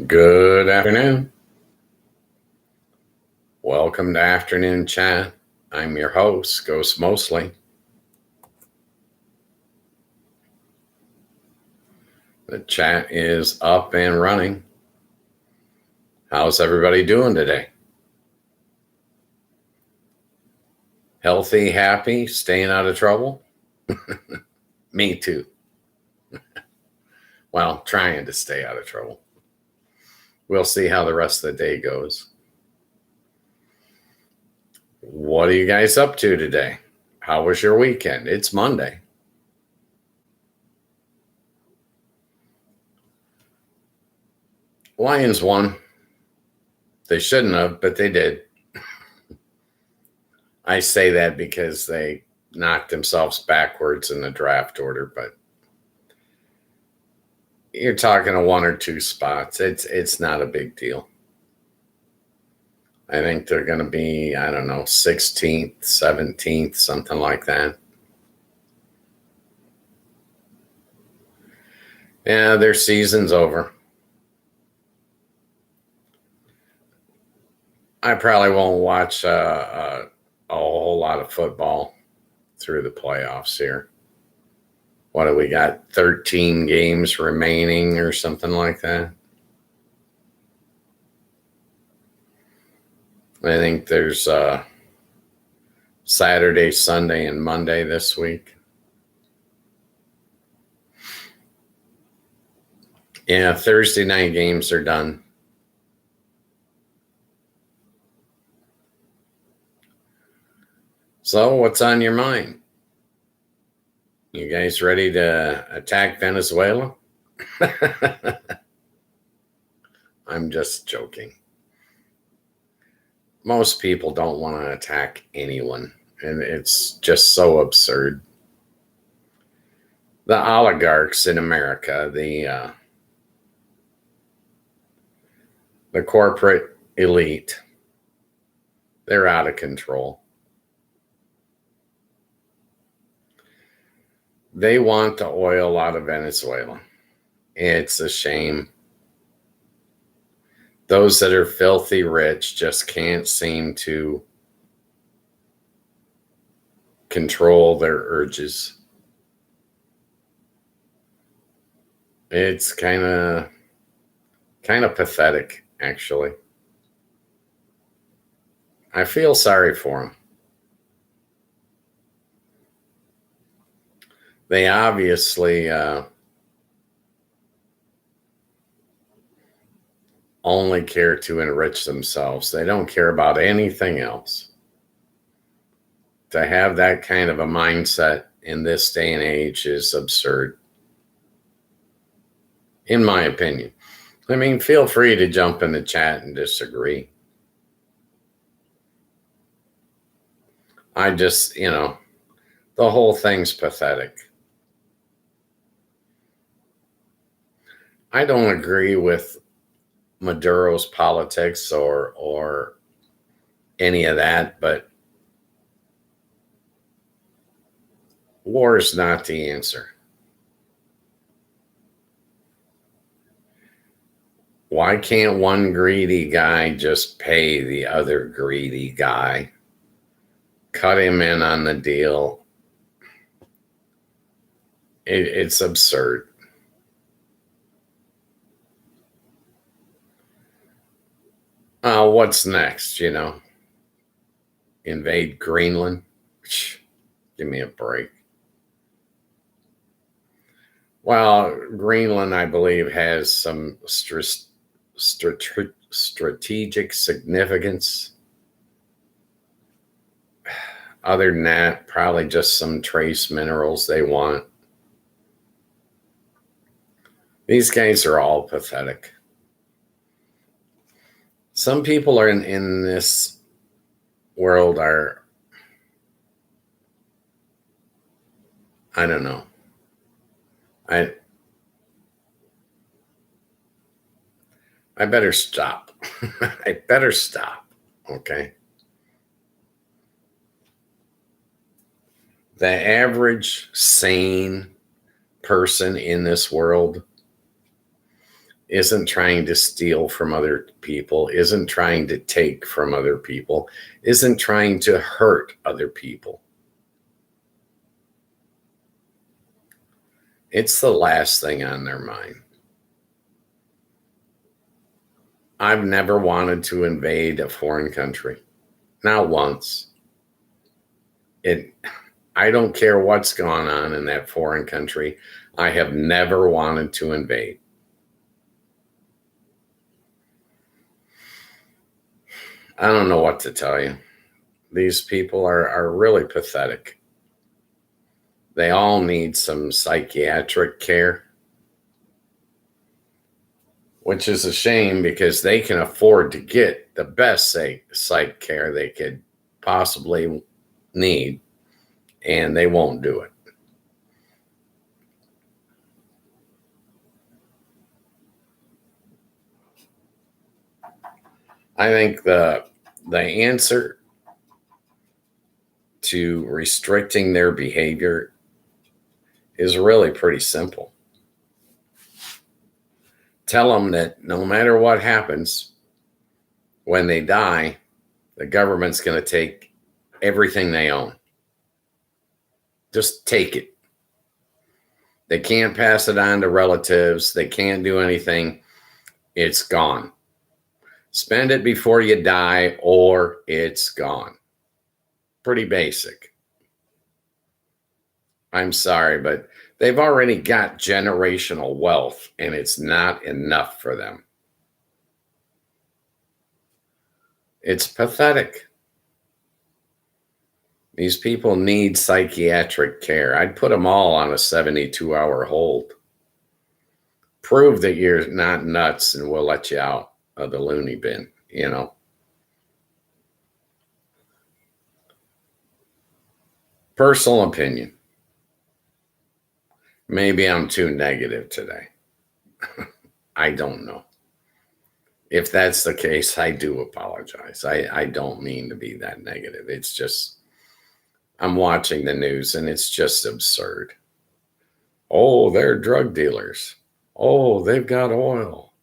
Good afternoon. Welcome to Afternoon Chat. I'm your host, Ghost Mostly. The chat is up and running. How's everybody doing today? Healthy, happy, staying out of trouble? Me too. Well, trying to stay out of trouble. We'll see how the rest of the day goes. What are you guys up to today? How was your weekend? It's Monday. Lions won. They shouldn't have, but they did. I say that because they knocked themselves backwards in the draft order, but you're talking a 1 or 2 spots. It's not a big deal. I think they're going to be, 16th, 17th, something like that. Yeah, their season's over. I probably won't watch a whole lot of football through the playoffs here. What do we got? 13 games remaining or something like that. I think there's Saturday, Sunday, and Monday this week. Yeah, Thursday night games are done. So what's on your mind? You guys ready to attack Venezuela? I'm just joking. Most people don't want to attack anyone, and it's just so absurd. The oligarchs in America, the corporate elite, they're out of control. They want the oil out of Venezuela. It's a shame. Those that are filthy rich just can't seem to control their urges. It's kind of pathetic, actually. I feel sorry for them. They obviously only care to enrich themselves. They don't care about anything else. To have that kind of a mindset in this day and age is absurd, in my opinion. I mean, feel free to jump in the chat and disagree. I just, the whole thing's pathetic. I don't agree with Maduro's politics or any of that, but war is not the answer. Why can't one greedy guy just pay the other greedy guy? Cut him in on the deal. It's absurd. What's next, Invade Greenland? Give me a break. Well, Greenland, I believe, has some strategic significance. Other than that, probably just some trace minerals they want. These guys are all pathetic. Some people are in this world are, I don't know. I better stop. I better stop. Okay. The average sane person in this world isn't trying to steal from other people, isn't trying to take from other people, isn't trying to hurt other people. It's the last thing on their mind. I've never wanted to invade a foreign country. Not once. I don't care what's going on in that foreign country. I have never wanted to invade. I don't know what to tell you. These people are really pathetic. They all need some psychiatric care, which is a shame because they can afford to get the best psych care they could possibly need, and they won't do it. I think the answer to restricting their behavior is really pretty simple. Tell them that no matter what happens, when they die, the government's going to take everything they own. Just take it. They can't pass it on to relatives. They can't do anything. It's gone. Spend it before you die or it's gone. Pretty basic. I'm sorry, but they've already got generational wealth and it's not enough for them. It's pathetic. These people need psychiatric care. I'd put them all on a 72-hour hold. Prove that you're not nuts and we'll let you out of the loony bin, you know. Personal opinion. Maybe I'm too negative today. I don't know. If that's the case, I do apologize. I don't mean to be that negative. It's just, I'm watching the news and it's just absurd. Oh, they're drug dealers. Oh, they've got oil.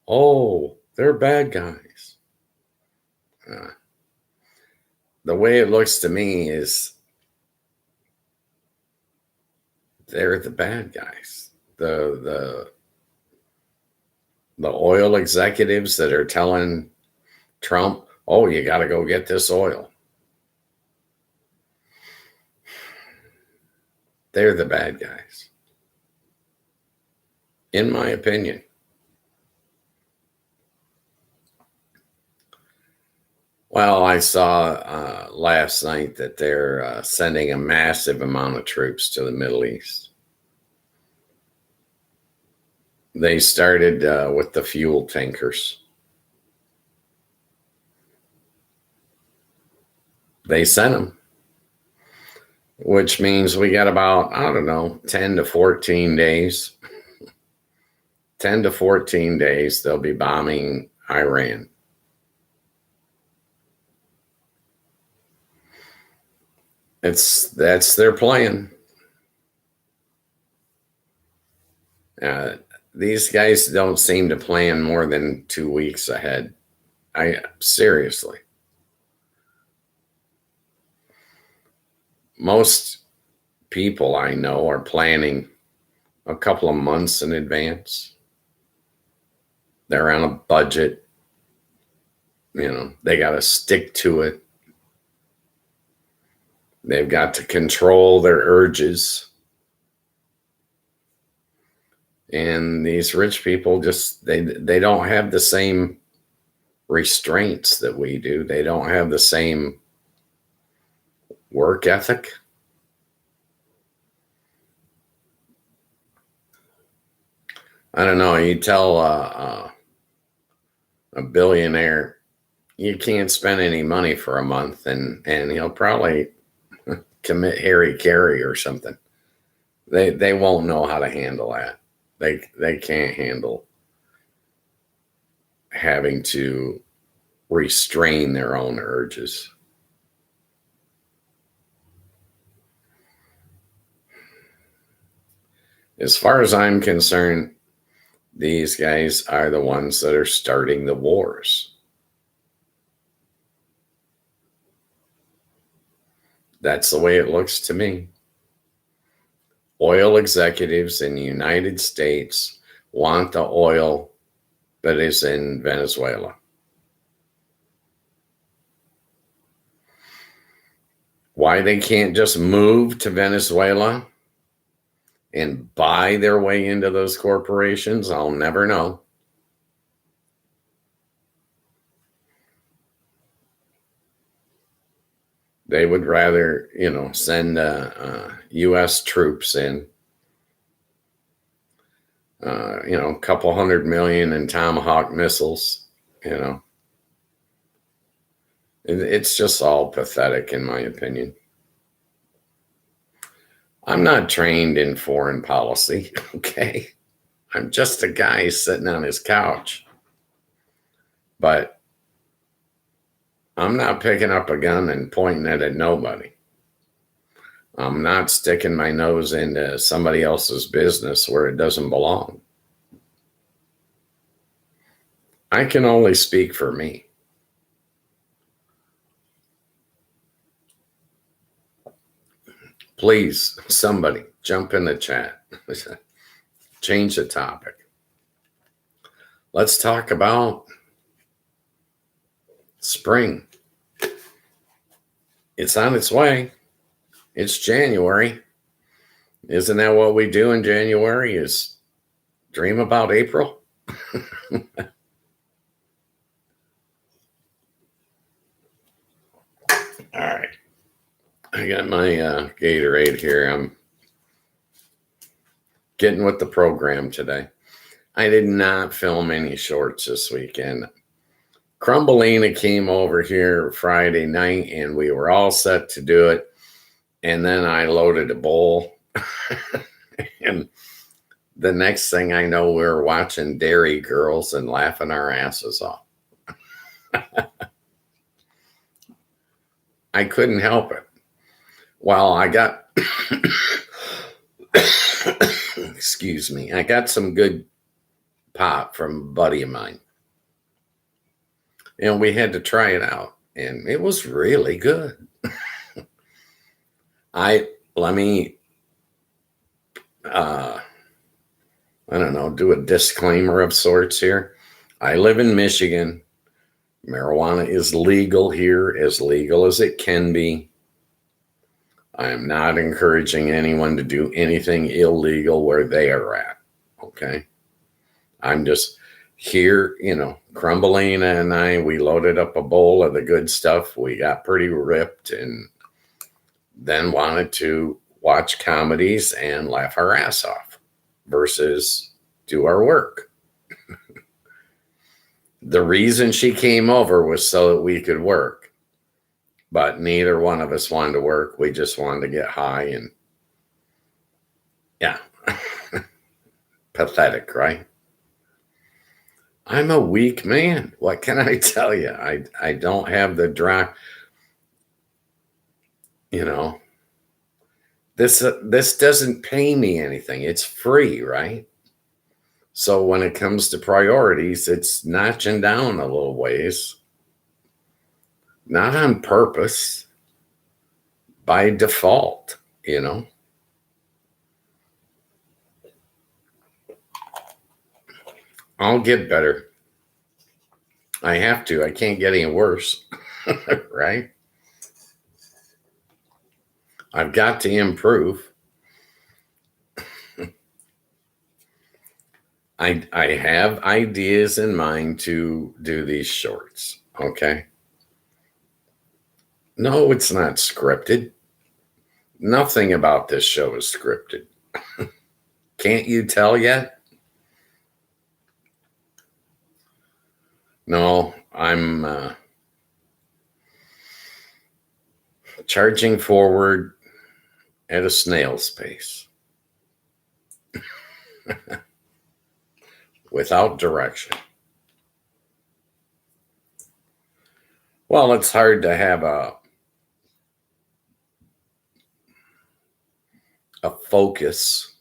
Oh, they're bad guys. The way it looks to me is they're the bad guys. The oil executives that are telling Trump, oh, you got to go get this oil. They're the bad guys, in my opinion. Well, I saw last night that they're sending a massive amount of troops to the Middle East. They started with the fuel tankers. They sent them, which means we got about, I don't know, 10 to 14 days. 10 to 14 days, they'll be bombing Iran. That's their plan. These guys don't seem to plan more than 2 weeks ahead. Seriously. Most people I know are planning a couple of months in advance. They're on a budget. You know, they got to stick to it. They've got to control their urges. And these rich people just, they don't have the same restraints that we do. They don't have the same work ethic. I don't know. You tell a billionaire you can't spend any money for a month, and he'll probably commit hara-kiri or something. They won't know how to handle that. They can't handle having to restrain their own urges. As far as I'm concerned, These guys are the ones that are starting the wars. That's the way it looks to me. Oil executives in the United States want the oil that is in Venezuela. Why they can't just move to Venezuela and buy their way into those corporations, I'll never know. They would rather, send U.S. troops in, a couple $100 million in Tomahawk missiles, It's just all pathetic, in my opinion. I'm not trained in foreign policy, okay? I'm just a guy sitting on his couch. But I'm not picking up a gun and pointing it at nobody. I'm not sticking my nose into somebody else's business where it doesn't belong. I can only speak for me. Please, somebody jump in the chat. Change the topic. Let's talk about spring. It's on its way. It's January. Isn't that what we do in January, is dream about April? All right. I got my Gatorade here. I'm getting with the program today. I did not film any shorts this weekend. Crumbleina came over here Friday night and we were all set to do it. And then I loaded a bowl. And the next thing I know, we were watching Dairy Girls and laughing our asses off. I couldn't help it. Well, I got, excuse me, I got some good pop from a buddy of mine. And we had to try it out. And it was really good. Let me, I don't know, do a disclaimer of sorts here. I live in Michigan. Marijuana is legal here, as legal as it can be. I am not encouraging anyone to do anything illegal where they are at, okay? I'm just here, Crumbleina and I, we loaded up a bowl of the good stuff. We got pretty ripped and then wanted to watch comedies and laugh our ass off versus do our work. The reason she came over was so that we could work. But neither one of us wanted to work. We just wanted to get high and yeah. Pathetic, right? I'm a weak man. What can I tell you? I don't have the drive. This doesn't pay me anything. It's free, right? So when it comes to priorities, it's notching down a little ways. Not on purpose, by default, I'll get better. I have to. I can't get any worse, right? I've got to improve. I have ideas in mind to do these shorts, okay? No, it's not scripted. Nothing about this show is scripted. Can't you tell yet? No, I'm charging forward at a snail's pace. Without direction. Well, it's hard to have a focus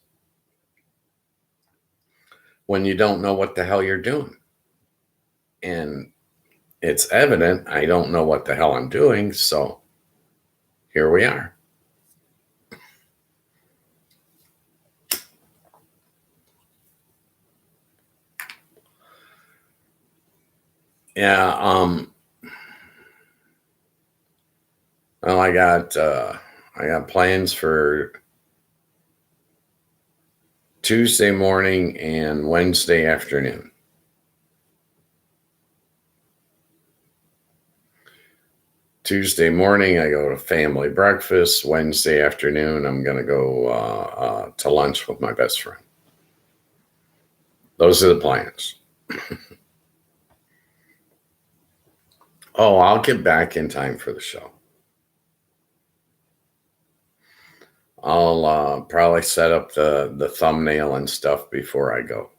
when you don't know what the hell you're doing. And it's evident I don't know what the hell I'm doing. So here we are. Yeah. Well, I got plans for Tuesday morning and Wednesday afternoon. Tuesday morning, I go to family breakfast. Wednesday afternoon, I'm going to go to lunch with my best friend. Those are the plans. Oh, I'll get back in time for the show. I'll probably set up the thumbnail and stuff before I go.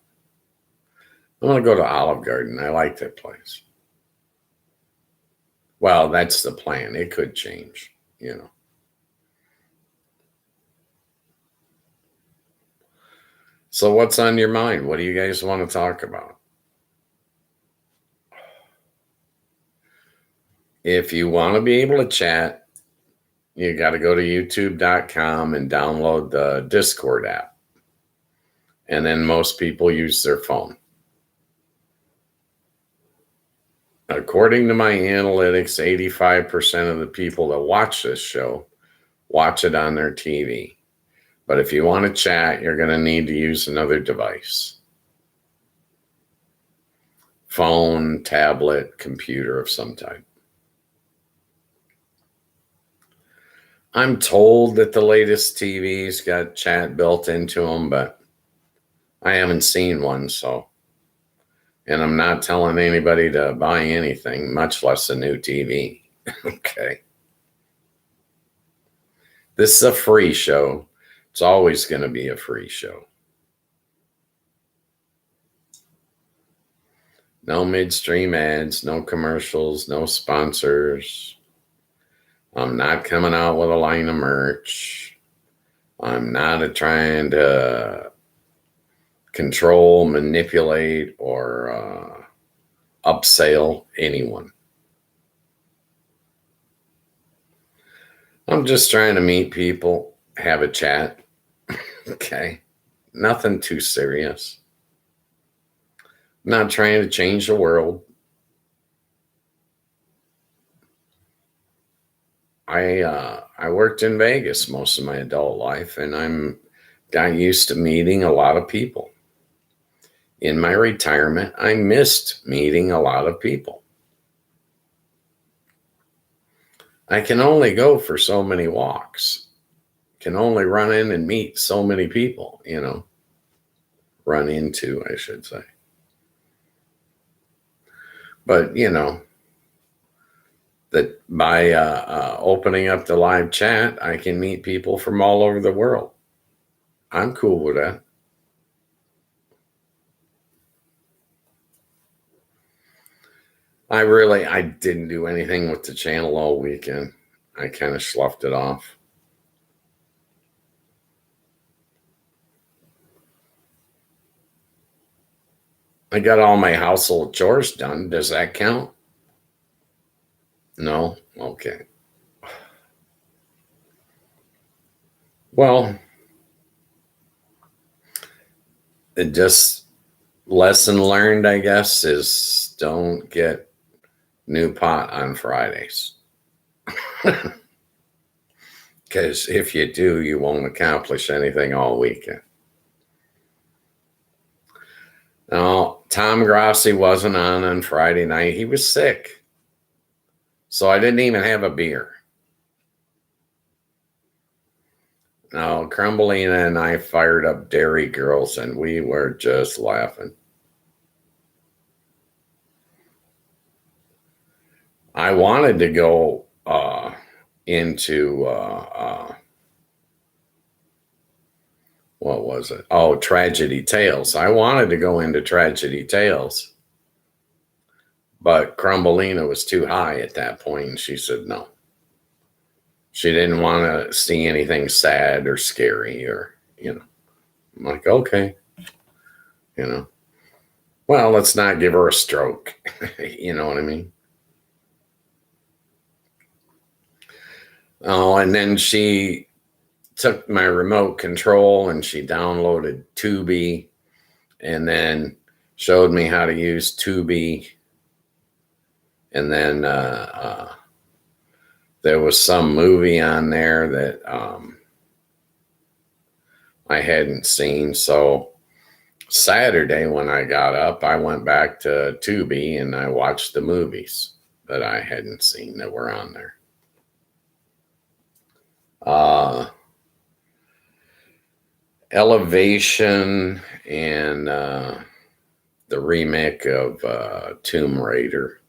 I'm going to go to Olive Garden. I like that place. Well, that's the plan. It could change, you know. So what's on your mind? What do you guys want to talk about? If you want to be able to chat, you got to go to youtube.com and download the Discord app. And then most people use their phone. According to my analytics, 85% of the people that watch this show watch it on their TV. But if you want to chat, you're going to need to use another device. Phone, tablet, computer of some type. I'm told that the latest TVs got chat built into them, but I haven't seen one, so. And I'm not telling anybody to buy anything, much less a new TV. Okay. This is a free show. It's always going to be a free show. No midstream ads, no commercials, no sponsors. I'm not coming out with a line of merch. I'm not trying to control, manipulate, or upsell anyone. I'm just trying to meet people, have a chat. Okay. Nothing too serious. Not trying to change the world. I worked in Vegas most of my adult life, and I'm got used to meeting a lot of people. In my retirement, I missed meeting a lot of people. I can only go for so many walks. Can only run in and meet so many people, you know. Run into, I should say. But, you know, that by opening up the live chat, I can meet people from all over the world. I'm cool with that. I didn't do anything with the channel all weekend. I kind of sloughed it off. I got all my household chores done. Does that count? No? Okay. Well, it just lesson learned, I guess, is don't get new pot on Fridays. Because if you do, you won't accomplish anything all weekend. No, Tom Grossi wasn't on Friday night. He was sick. So I didn't even have a beer. No, Crumbleina and I fired up Dairy Girls, and we were just laughing. I wanted to go into what was it? Oh, Tragedy Tales. I wanted to go into Tragedy Tales, but Crumbleina was too high at that point, and she said no. She didn't want to see anything sad or scary, or, you know. I'm like, okay, you know. Well, let's not give her a stroke. You know what I mean? Oh, and then she took my remote control and she downloaded Tubi and then showed me how to use Tubi. And then there was some movie on there that I hadn't seen. So Saturday, when I got up, I went back to Tubi and I watched the movies that I hadn't seen that were on there. Elevation and the remake of Tomb Raider.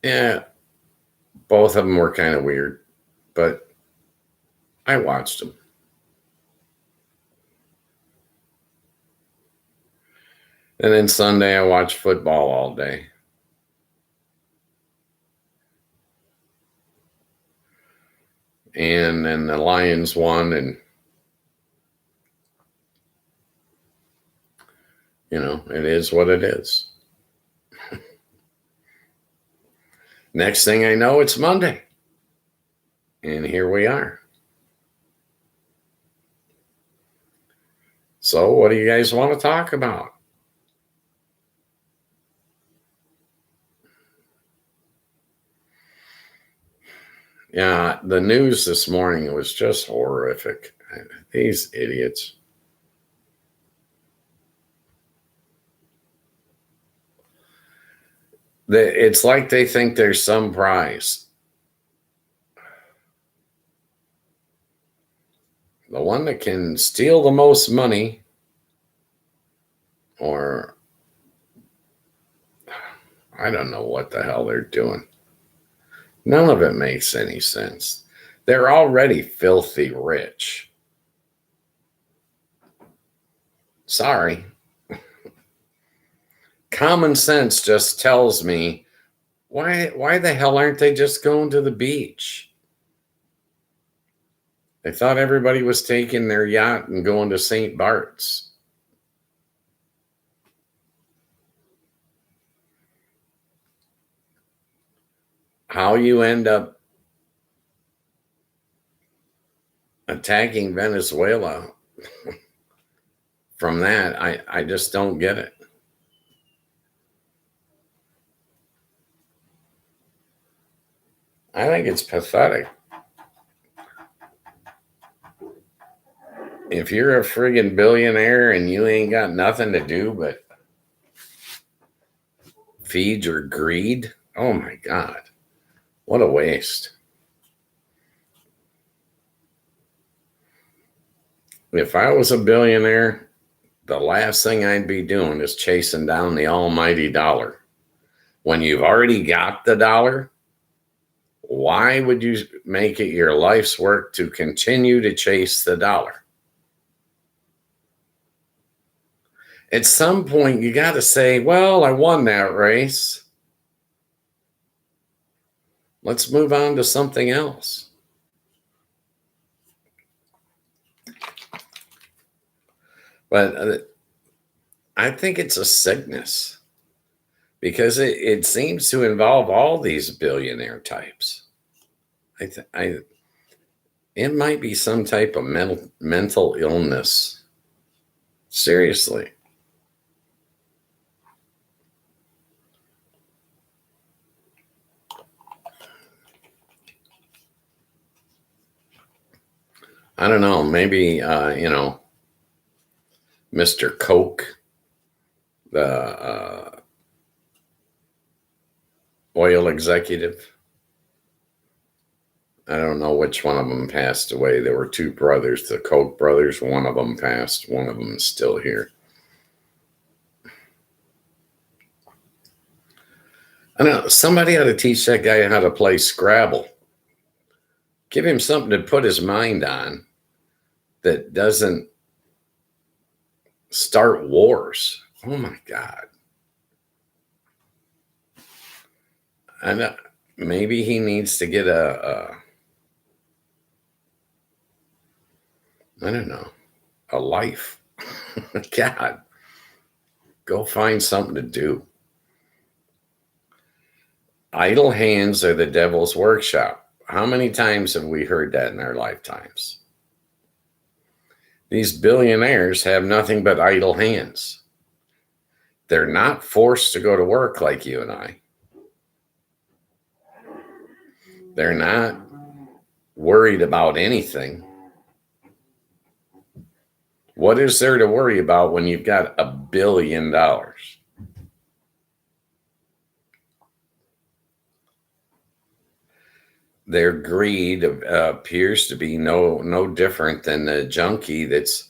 Yeah, both of them were kind of weird, but I watched them. And then Sunday, I watched football all day. And then the Lions won, and it is what it is. Next thing I know, it's Monday. And here we are. So, what do you guys want to talk about? Yeah, the news this morning was just horrific. These idiots. It's like they think there's some prize. The one that can steal the most money, or I don't know what the hell they're doing. None of it makes any sense. They're already filthy rich. Sorry. Common sense just tells me, why the hell aren't they just going to the beach? They thought everybody was taking their yacht and going to St. Bart's. How you end up attacking Venezuela from that, I just don't get it. I think it's pathetic. If you're a friggin' billionaire and you ain't got nothing to do but feed your greed, oh my God, what a waste. If I was a billionaire, the last thing I'd be doing is chasing down the almighty dollar. When you've already got the dollar, why would you make it your life's work to continue to chase the dollar? At some point, you got to say, well, I won that race. Let's move on to something else. But I think it's a sickness because it seems to involve all these billionaire types. It might be some type of mental illness. Seriously. I don't know. Maybe, Mr. Koch, the oil executive. I don't know which one of them passed away. There were two brothers, the Koch brothers. One of them passed. One of them is still here. I don't know. Somebody ought to teach that guy how to play Scrabble. Give him something to put his mind on that doesn't start wars. Oh my God. I know. Maybe he needs to get I don't know, a life. God, go find something to do. Idle hands are the devil's workshop. How many times have we heard that in our lifetimes? These billionaires have nothing but idle hands. They're not forced to go to work like you and I. They're not worried about anything. What is there to worry about when you've got $1 billion? Their greed appears to be no different than the junkie that's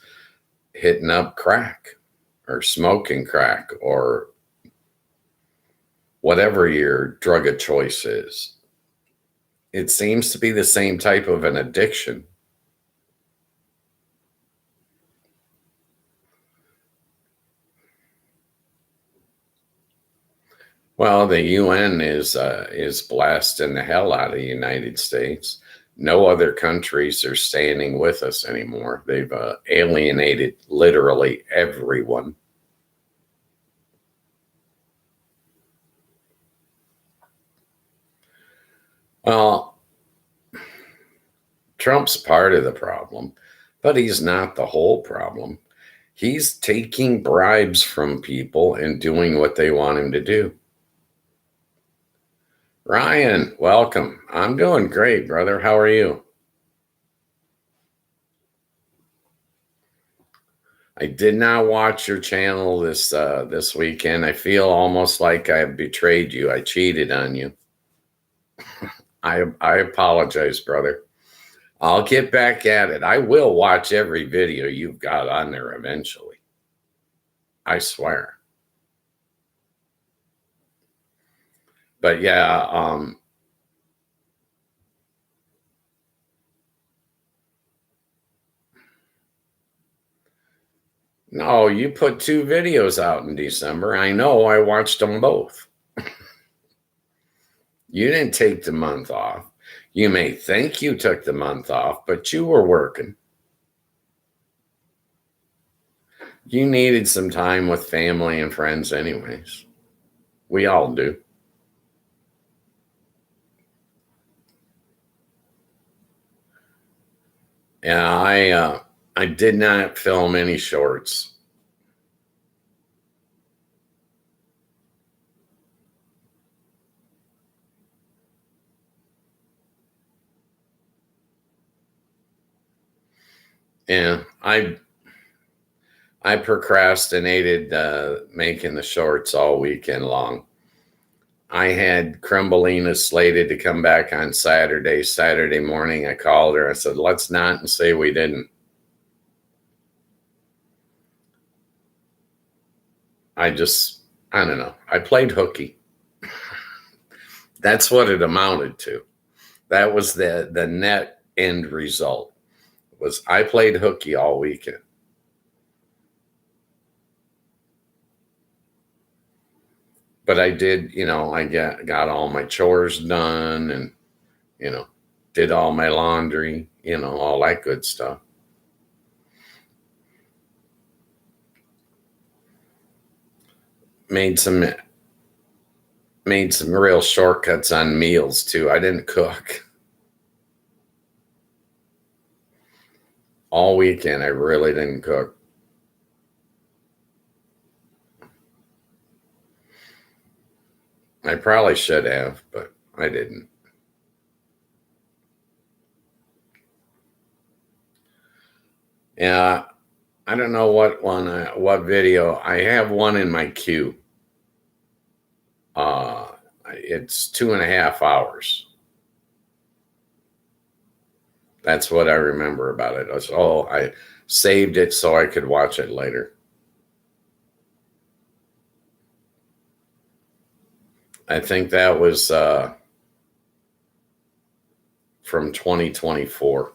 hitting up crack or smoking crack or whatever your drug of choice is. It seems to be the same type of an addiction. Well, the UN is blasting the hell out of the United States. No other countries are standing with us anymore. They've alienated literally everyone. Well, Trump's part of the problem, but he's not the whole problem. He's taking bribes from people and doing what they want him to do. Ryan, welcome. I'm doing great, brother. How are you? I did not watch your channel this weekend. I feel almost like I betrayed you. I cheated on you. I apologize, brother. I'll get back at it. I will watch every video you've got on there eventually. I swear. But yeah, no, you put 2 videos out in December. I know, I watched them both. You didn't take the month off. You may think you took the month off, but you were working. You needed some time with family and friends, anyways. We all do. Yeah, I did not film any shorts. Yeah, I procrastinated making the shorts all weekend long. I had Crumbelina slated to come back on Saturday. Saturday morning, I called her. I said, let's not and say we didn't. I don't know. I played hooky. That's what it amounted to. That was the net end result. Was I played hooky all weekend. But I did, I got all my chores done and, you know, did all my laundry, all that good stuff. Made some real shortcuts on meals too. I didn't cook all weekend. I really didn't cook. I probably should have, but I didn't. Yeah, I don't know what video. I have one in my queue. It's 2.5 hours. That's what I remember about it. I saved it so I could watch it later. I think that was from 2024.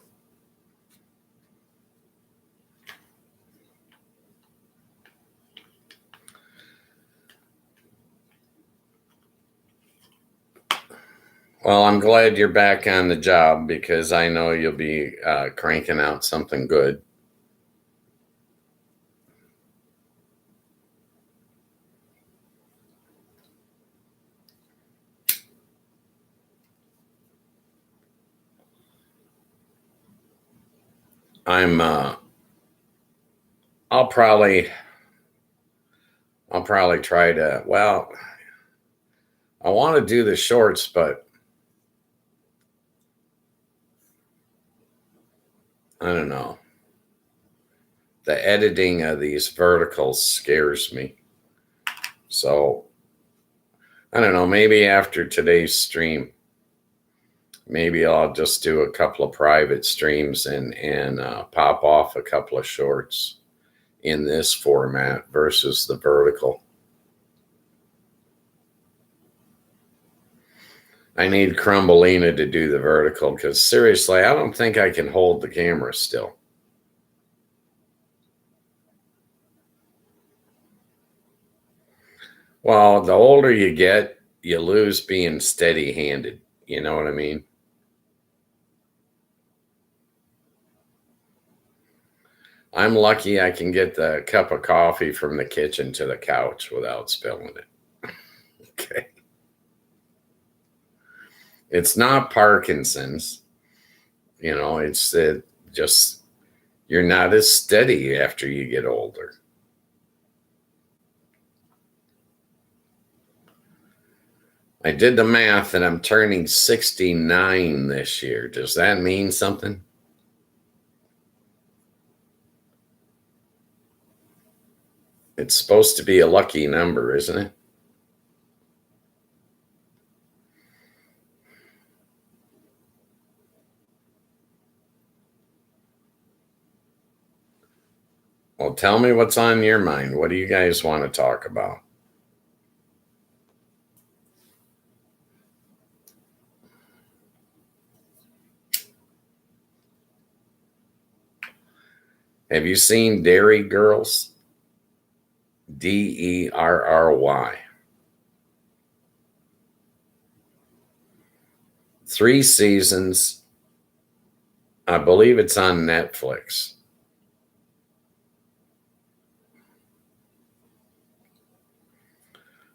Well, I'm glad you're back on the job because I know you'll be cranking out something good. I'm I'll probably try to, well, I want to do the shorts, but I don't know. The editing of these verticals scares me. So I don't know, maybe after today's stream, maybe I'll just do a couple of private streams and pop off a couple of shorts in this format versus the vertical. I need Crumbleina to do the vertical because seriously, I don't think I can hold the camera still. Well, the older you get, you lose being steady-handed. You know what I mean? I'm lucky I can get the cup of coffee from the kitchen to the couch without spilling it. Okay. It's not Parkinson's. It's just you're not as steady after you get older. I did the math and I'm turning 69 this year. Does that mean something? It's supposed to be a lucky number, isn't it? Well, tell me what's on your mind. What do you guys want to talk about? Have you seen Derry Girls? Derry. 3 seasons. I believe it's on Netflix.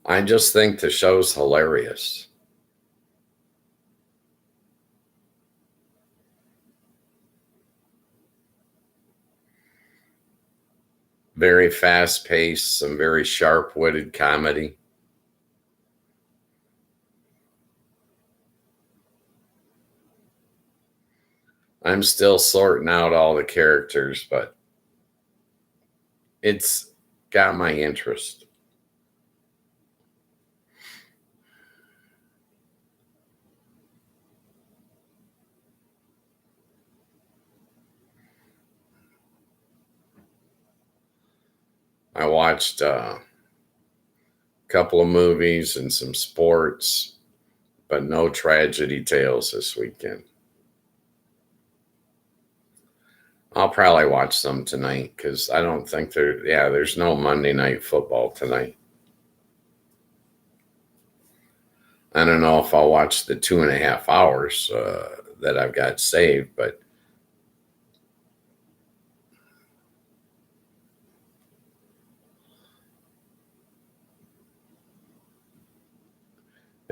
I just think the show's hilarious. Very fast paced, some very sharp witted comedy. I'm still sorting out all the characters, but it's got my interest. I watched a couple of movies and some sports, but no tragedy tales this weekend. I'll probably watch some tonight because I don't think there's no Monday Night Football tonight. I don't know if I'll watch the 2.5 hours that I've got saved, but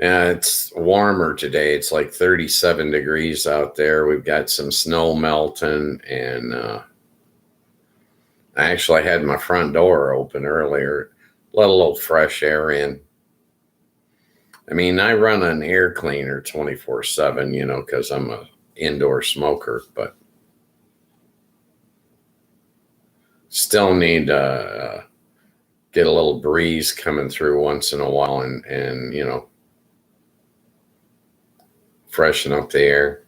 yeah, it's warmer today. It's like 37 degrees out there. We've got some snow melting, and I actually had my front door open earlier, let a little fresh air in. I mean, I run an air cleaner 24/7, because I'm a indoor smoker, but still need to get a little breeze coming through once in a while and freshen up the air.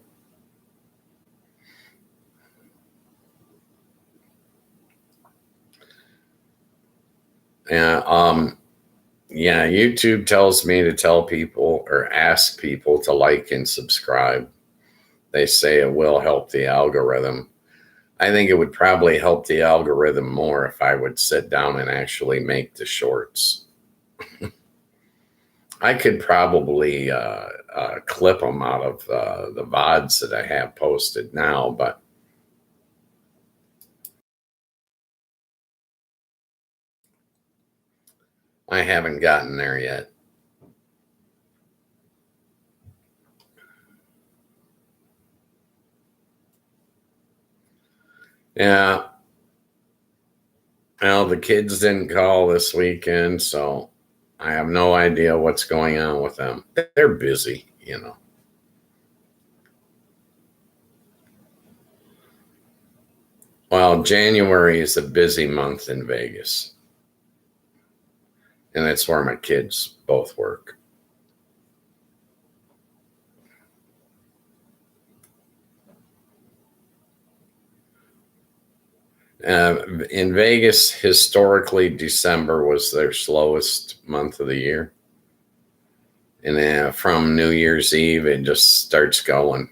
Yeah, yeah, YouTube tells me to tell people or ask people to like and subscribe. They say it will help the algorithm. I think it would probably help the algorithm more if I would sit down and actually make the shorts. I could probably clip them out of the VODs that I have posted now, but I haven't gotten there yet. Yeah. Well, the kids didn't call this weekend, so I have no idea what's going on with them. They're busy. Well, January is a busy month in Vegas, and that's where my kids both work. In Vegas, historically, December was their slowest month of the year. And then from New Year's Eve, it just starts going.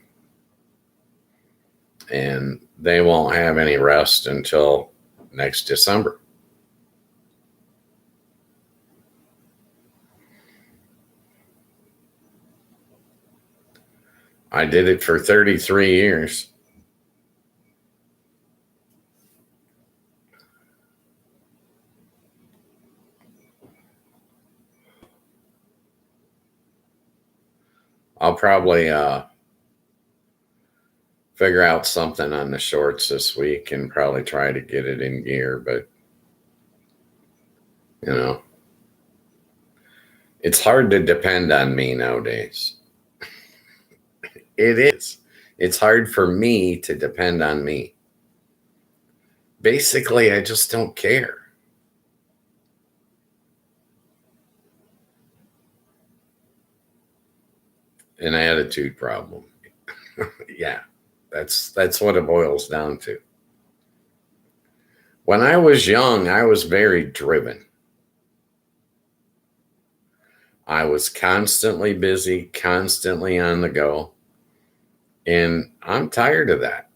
And they won't have any rest until next December. I did it for 33 years. I'll probably figure out something on the shorts this week and probably try to get it in gear. But, you know, it's hard to depend on me nowadays. It is. It's hard for me to depend on me. Basically, I just don't care. An attitude problem. Yeah, that's what it boils down to. When I was young, I was very driven. I was constantly busy, constantly on the go, and I'm tired of that.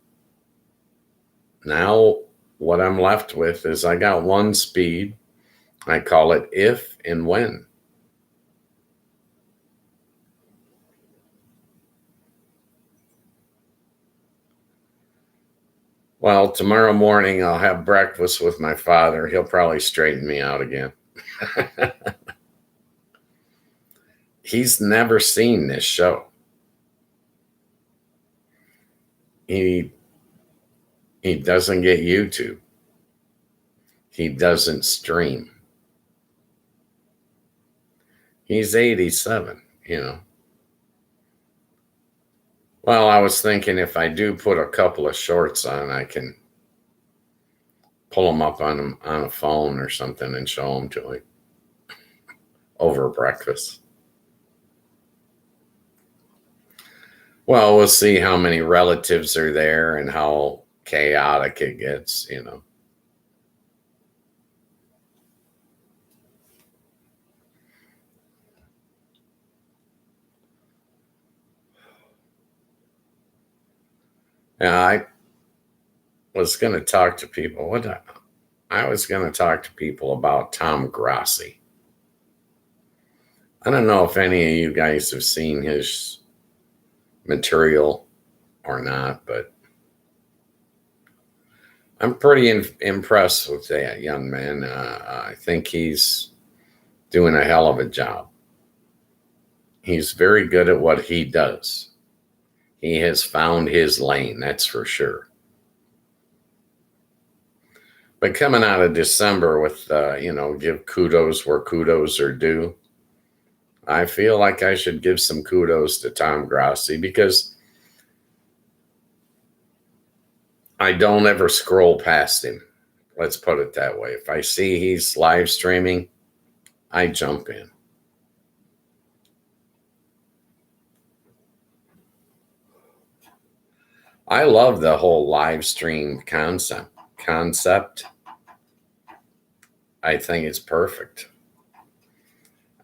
Now, what I'm left with is I got one speed. I call it if and when. Well, tomorrow morning I'll have breakfast with my father. He'll probably straighten me out again. He's never seen this show. He he doesn't get YouTube. He doesn't stream. He's 87. Well, I was thinking if I do put a couple of shorts on, I can pull them up on a phone or something and show them to him over breakfast. Well, we'll see how many relatives are there and how chaotic it gets. Yeah, I was going to talk to people. I was going to talk to people about Tom Grassi. I don't know if any of you guys have seen his material or not, but I'm pretty impressed with that young man. I think he's doing a hell of a job. He's very good at what he does. He has found his lane, that's for sure. But coming out of December with, give kudos where kudos are due, I feel like I should give some kudos to Tom Grassi because I don't ever scroll past him. Let's put it that way. If I see he's live streaming, I jump in. I love the whole live stream concept. I think it's perfect.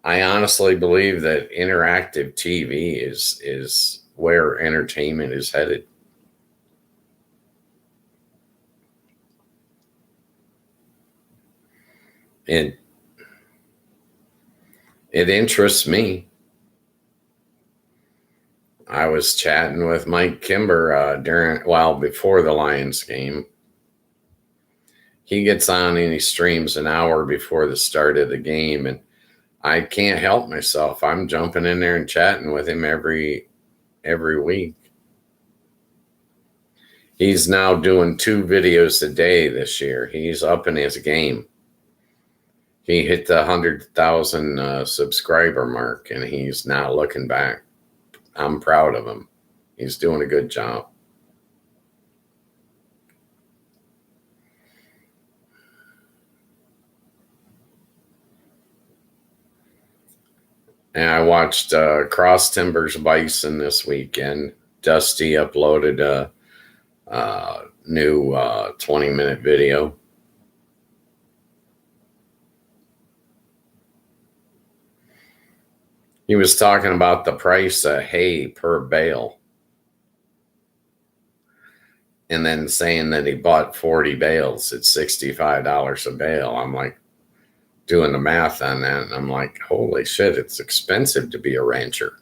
I honestly believe that interactive TV is where entertainment is headed. It it interests me. I was chatting with Mike Kimber before the Lions game. He gets on and he streams an hour before the start of the game, and I can't help myself. I'm jumping in there and chatting with him every week. He's now doing 2 videos a day this year. He's up in his game. He hit the 100,000 subscriber mark, and he's not looking back. I'm proud of him. He's doing a good job. And I watched Cross Timbers Bison this weekend. Dusty uploaded a new 20-minute video. He was talking about the price of hay per bale, and then saying that he bought 40 bales at $65 a bale. I'm like doing the math on that, and I'm like, holy shit, it's expensive to be a rancher.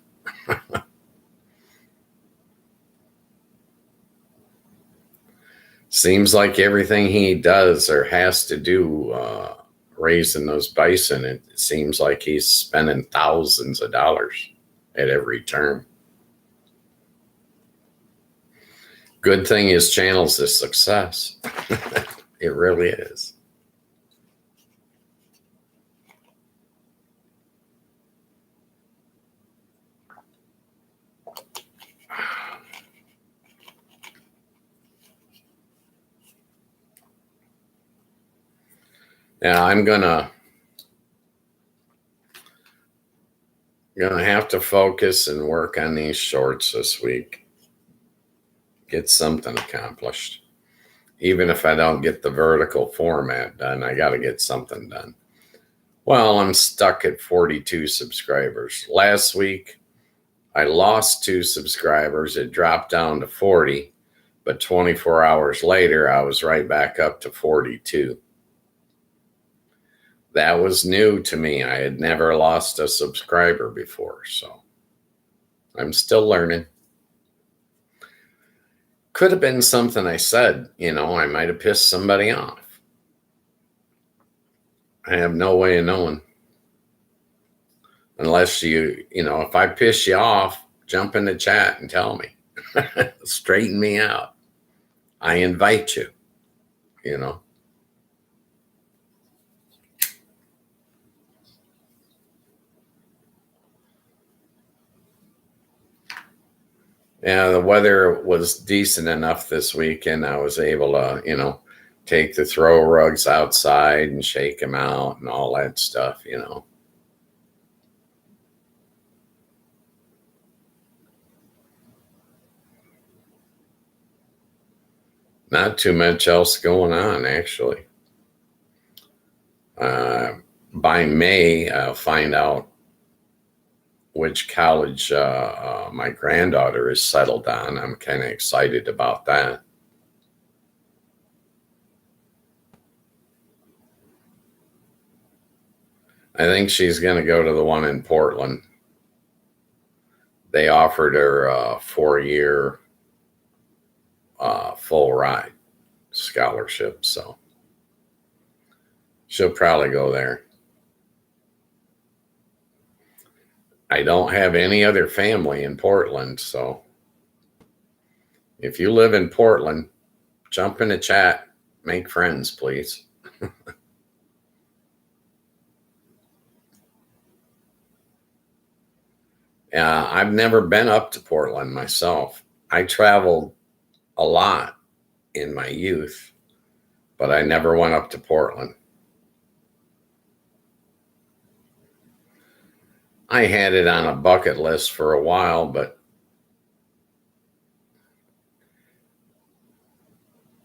Seems like everything he does or has to do raising those bison, it seems like he's spending thousands of dollars at every turn. Good thing his channel's a success. It really is. Now I'm gonna have to focus and work on these shorts this week. Get something accomplished. Even if I don't get the vertical format done, I got to get something done. Well, I'm stuck at 42 subscribers. Last week, I lost 2 subscribers. It dropped down to 40, but 24 hours later, I was right back up to 42. That was new to me. I had never lost a subscriber before, so I'm still learning. Could have been something I said, I might have pissed somebody off. I have no way of knowing. Unless if I piss you off, jump in the chat and tell me. Straighten me out. I invite you, Yeah, the weather was decent enough this weekend. I was able to, take the throw rugs outside and shake them out and all that stuff, Not too much else going on, actually. By May, I'll find out which college my granddaughter is settled on. I'm kind of excited about that. I think she's going to go to the one in Portland. They offered her a 4-year full ride scholarship, so she'll probably go there. I don't have any other family in Portland, so if you live in Portland, jump in the chat, make friends, please. I've never been up to Portland myself. I traveled a lot in my youth, but I never went up to Portland. I had it on a bucket list for a while, but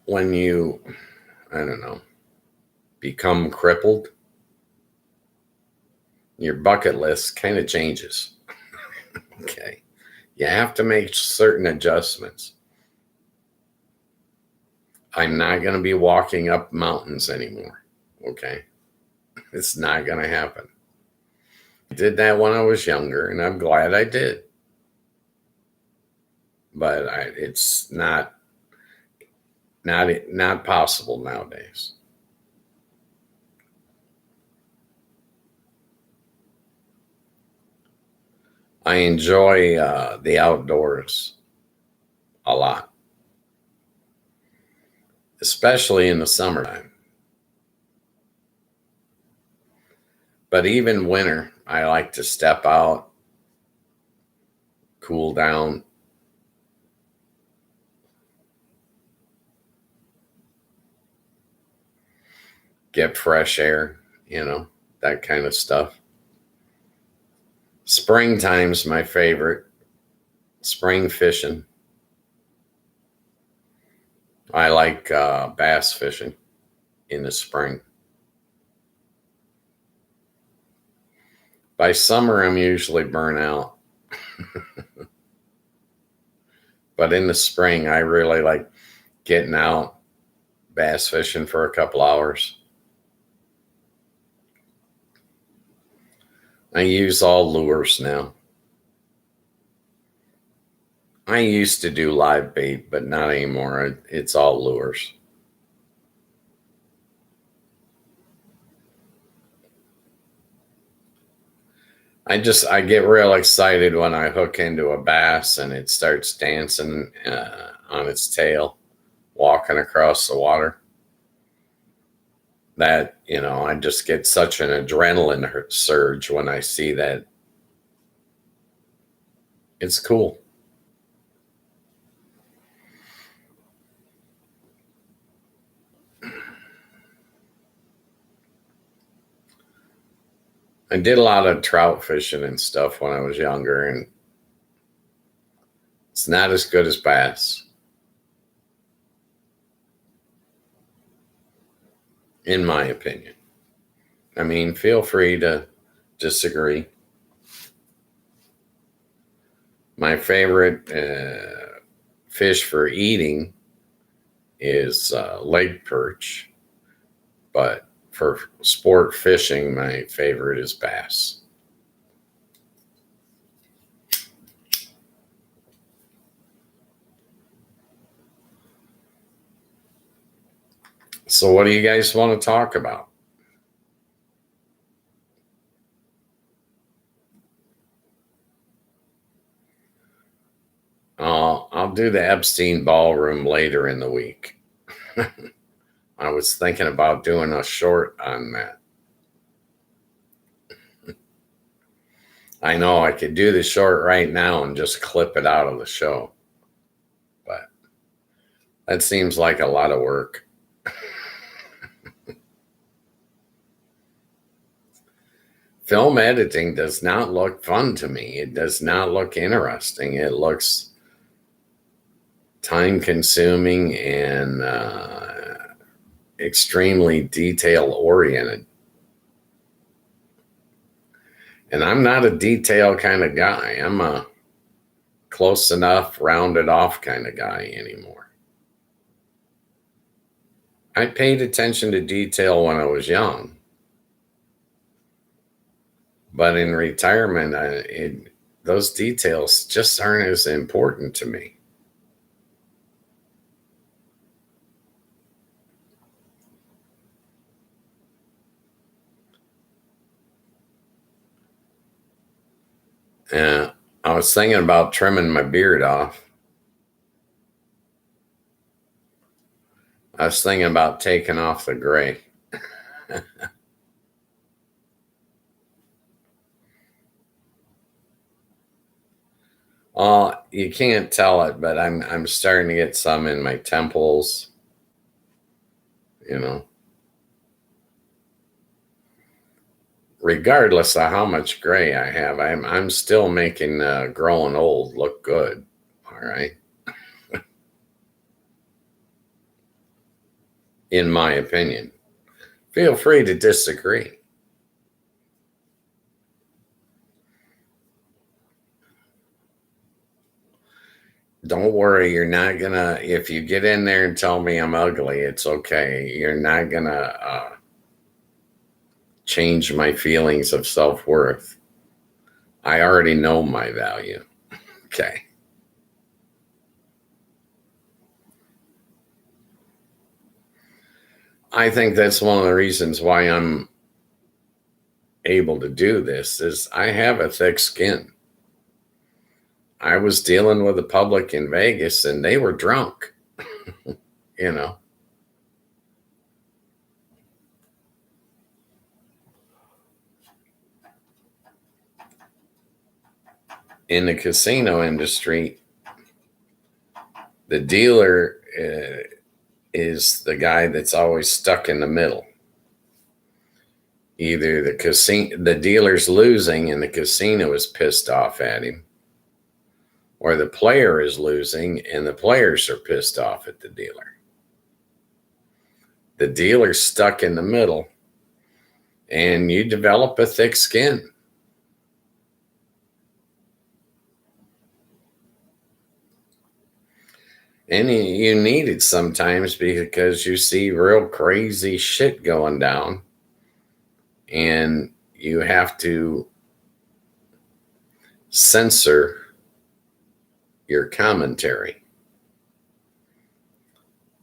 when you, become crippled, your bucket list kind of changes. Okay. You have to make certain adjustments. I'm not going to be walking up mountains anymore. Okay. It's not going to happen. I did that when I was younger, and I'm glad I did. But it's not possible nowadays. I enjoy the outdoors a lot. especially in the summertime. But even winter, I like to step out, cool down, get fresh air, that kind of stuff. Springtime's my favorite. Spring fishing. I like bass fishing in the spring. By summer, I'm usually burnt out. But in the spring, I really like getting out, bass fishing for a couple hours. I use all lures now. I used to do live bait, but not anymore. It's all lures. I get real excited when I hook into a bass and it starts dancing on its tail, walking across the water. That, I just get such an adrenaline surge when I see that. It's cool. I did a lot of trout fishing and stuff when I was younger, and it's not as good as bass, in my opinion. I mean, feel free to disagree. My favorite fish for eating is lake perch, but for sport fishing, my favorite is bass. So, what do you guys want to talk about? I'll do the Epstein Ballroom later in the week. I was thinking about doing a short on that. I know I could do the short right now and just clip it out of the show, but that seems like a lot of work. Film editing does not look fun to me. It does not look interesting. It looks time consuming and extremely detail oriented. And I'm not a detail kind of guy. I'm a close enough, rounded off kind of guy anymore. I paid attention to detail when I was young. But in retirement, those details just aren't as important to me. I was thinking about trimming my beard off. I was thinking about taking off the gray. You can't tell it, but I'm starting to get some in my temples. Regardless of how much gray I have, I'm still making growing old look good. All right. In my opinion. Feel free to disagree. Don't worry, you're not gonna, if you get in there and tell me I'm ugly, it's okay. You're not gonna change my feelings of self-worth. I already know my value. Okay. I think that's one of the reasons why I'm able to do this is I have a thick skin. I was dealing with the public in Vegas and they were drunk, you know. in the casino industry, the dealer is the guy that's always stuck in the middle. Either the dealer's losing and the casino is pissed off at him, or the player is losing and the players are pissed off at the dealer. The dealer's stuck in the middle, and you develop a thick skin. And you need it sometimes because you see real crazy shit going down, and you have to censor your commentary.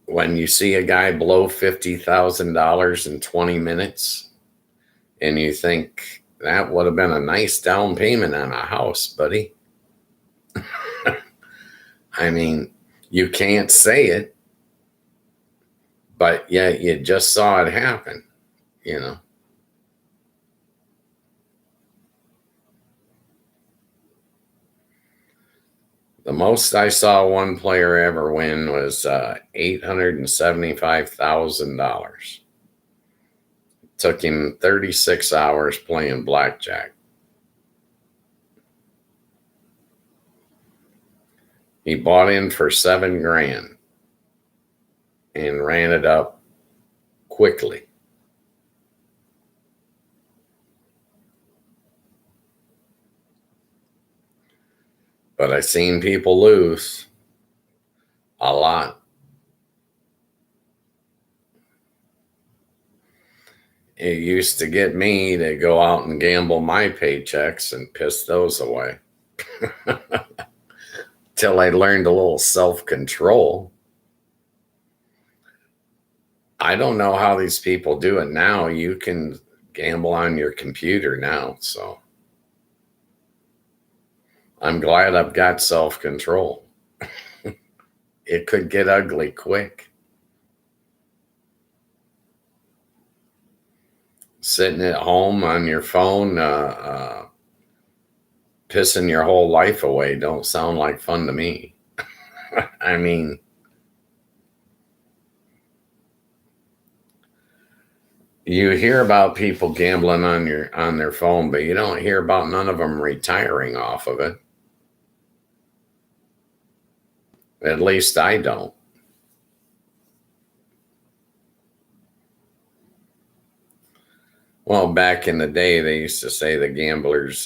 When you see a guy blow $50,000 in 20 minutes, and you think that would have been a nice down payment on a house, buddy. I mean, you can't say it, but yeah, you just saw it happen, you know. The most I saw one player ever win was $875,000. Took him 36 hours playing blackjack. He bought in for $7,000 and ran it up quickly. But I've seen people lose a lot. It used to get me to go out and gamble my paychecks and piss those away. Till I learned a little self-control. I don't know how these people do it now. You can gamble on your computer now, so I'm glad I've got self-control. It could get ugly quick. Sitting at home on your phone, pissing your whole life away don't sound like fun to me. I mean, you hear about people gambling on their phone, but you don't hear about none of them retiring off of it. At least I don't. Well, back in the day, they used to say the gamblers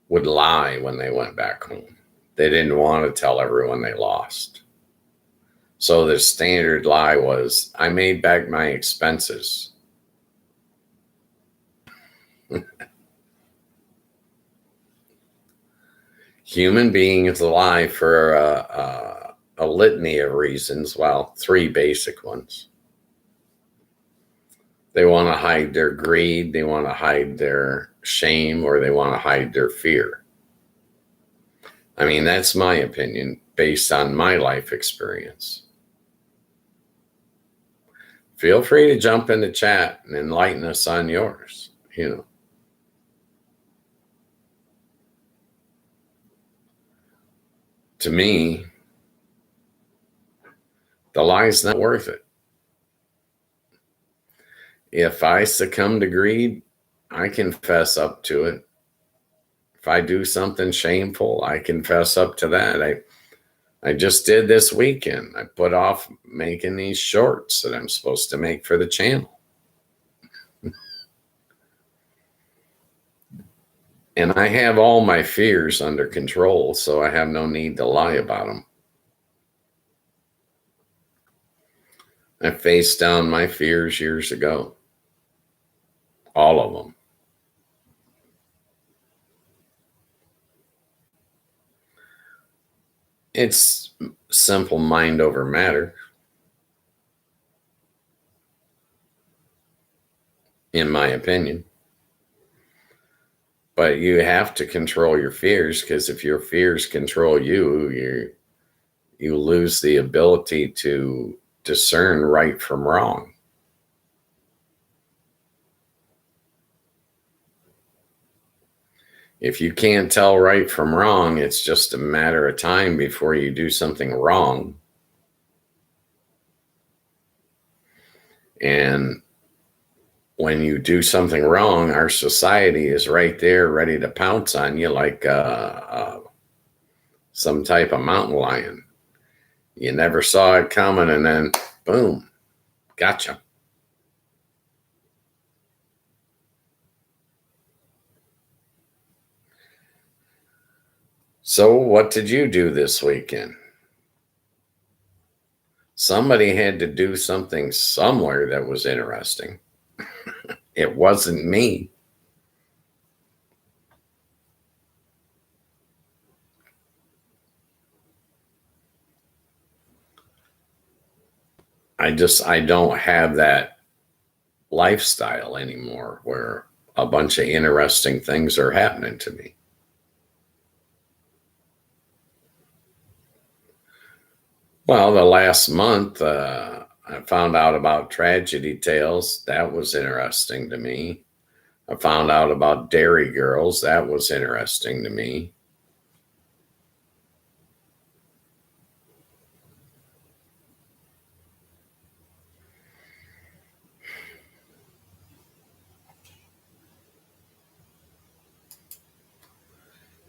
would lie when they went back home. They didn't want to tell everyone they lost. So the standard lie was, I made back my expenses. Human beings lie for a litany of reasons. Well, three basic ones. They want to hide their greed, they want to hide their shame, or they want to hide their fear. I mean, that's my opinion based on my life experience. Feel free to jump in the chat and enlighten us on yours, you know. To me, the lie's not worth it. If I succumb to greed, I confess up to it. If I do something shameful, I confess up to that. I just did this weekend. I put off making these shorts that I'm supposed to make for the channel. And I have all my fears under control, so I have no need to lie about them. I faced down my fears years ago. All of them. It's simple mind over matter, in my opinion. But you have to control your fears, because if your fears control you, you lose the ability to discern right from wrong. If you can't tell right from wrong, it's just a matter of time before you do something wrong. And when you do something wrong, our society is right there ready to pounce on you like some type of mountain lion. You never saw it coming, and then boom, gotcha. So, what did you do this weekend? Somebody had to do something somewhere that was interesting. It wasn't me. I don't have that lifestyle anymore where a bunch of interesting things are happening to me. Well, the last month, I found out about Tragedy Tales. That was interesting to me. I found out about Dairy Girls. That was interesting to me.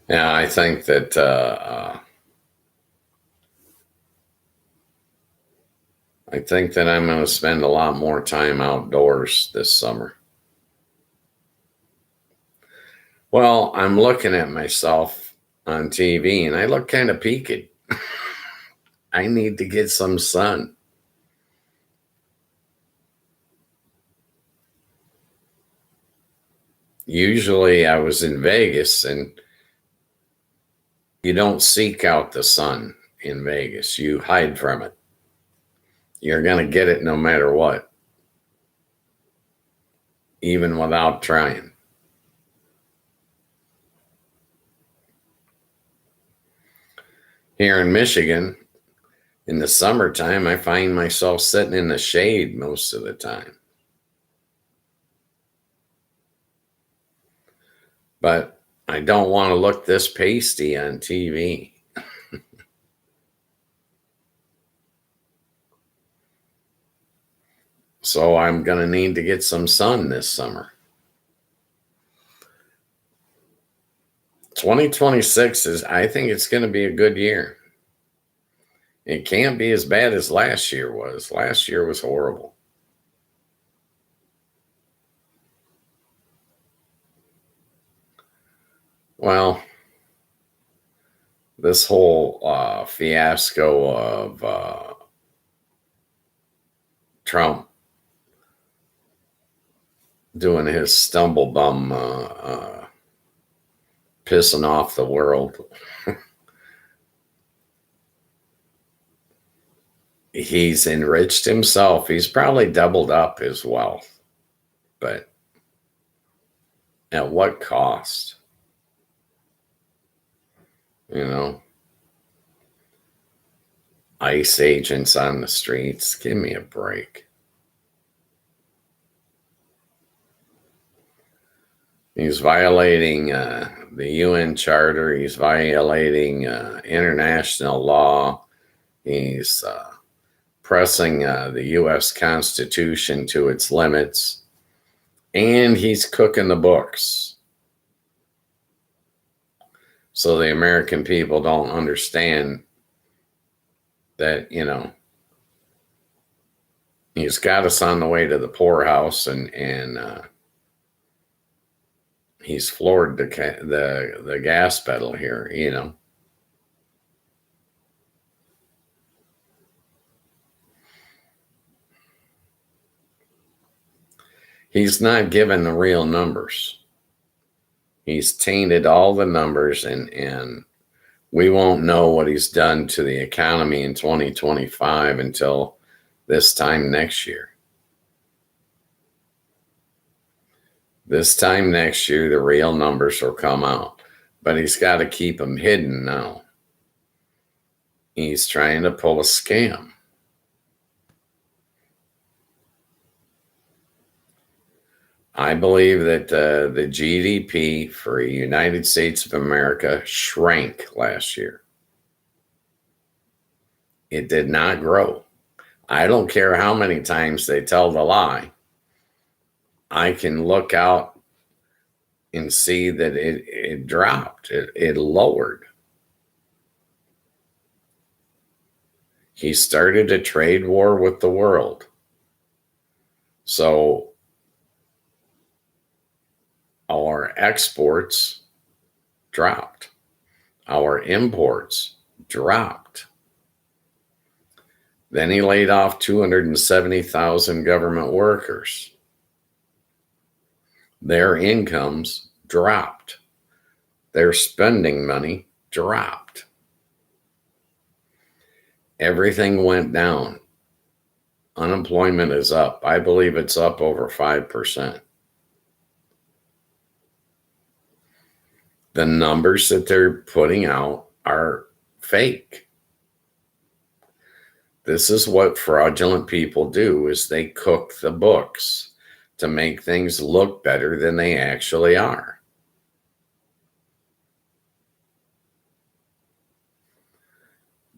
Yeah, I think that I'm going to spend a lot more time outdoors this summer. Well, I'm looking at myself on TV and I look kind of peaked. I need to get some sun. Usually I was in Vegas and you don't seek out the sun in Vegas, you hide from it. You're going to get it no matter what, even without trying. Here in Michigan, in the summertime, I find myself sitting in the shade most of the time. But I don't want to look this pasty on TV. So I'm going to need to get some sun this summer. 2026 I think it's going to be a good year. It can't be as bad as last year was. Last year was horrible. Well, this whole fiasco of Trump doing his stumble bum, pissing off the world. He's enriched himself. He's probably doubled up his wealth, but at what cost? You know, ICE agents on the streets. Give me a break. He's violating the UN Charter. He's violating international law. He's pressing the U.S. Constitution to its limits. And he's cooking the books. So the American people don't understand that, you know, he's got us on the way to the poorhouse, and he's floored the gas pedal here, you know. He's not given the real numbers. He's tainted all the numbers, and we won't know what he's done to the economy in 2025 until this time next year. This time next year, the real numbers will come out, but he's got to keep them hidden now. He's trying to pull a scam. I believe that the GDP for the United States of America shrank last year. It did not grow. I don't care how many times they tell the lie. I can look out and see that it dropped. It lowered. He started a trade war with the world. So our exports dropped. Our imports dropped. Then he laid off 270,000 government workers. Their incomes dropped. Their spending money dropped. Everything went down. Unemployment is up. I believe it's up over 5%. The numbers that they're putting out are fake. This is what fraudulent people do, is they cook the books to make things look better than they actually are.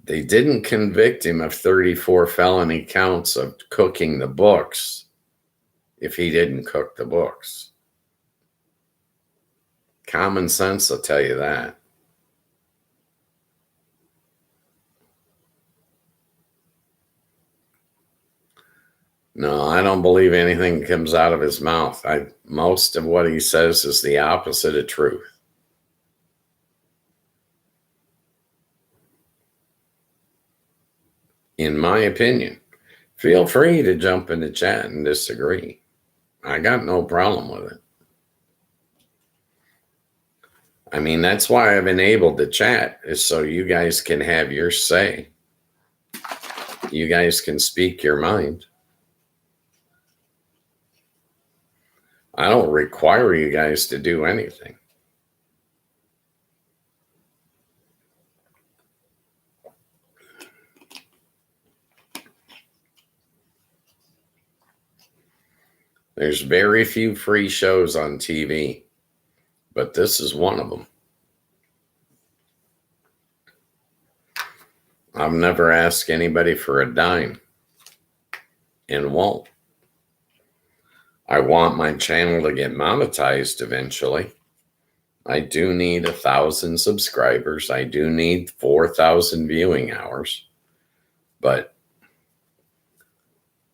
They didn't convict him of 34 felony counts of cooking the books if he didn't cook the books. Common sense will tell you that. No, I don't believe anything comes out of his mouth. Most of what he says is the opposite of truth. In my opinion, feel free to jump in the chat and disagree. I got no problem with it. I mean, that's why I've enabled the chat, is so you guys can have your say. You guys can speak your mind. I don't require you guys to do anything. There's very few free shows on TV, but this is one of them. I've never asked anybody for a dime and won't. I want my channel to get monetized eventually. I do need 1,000 subscribers. I do need 4,000 viewing hours, but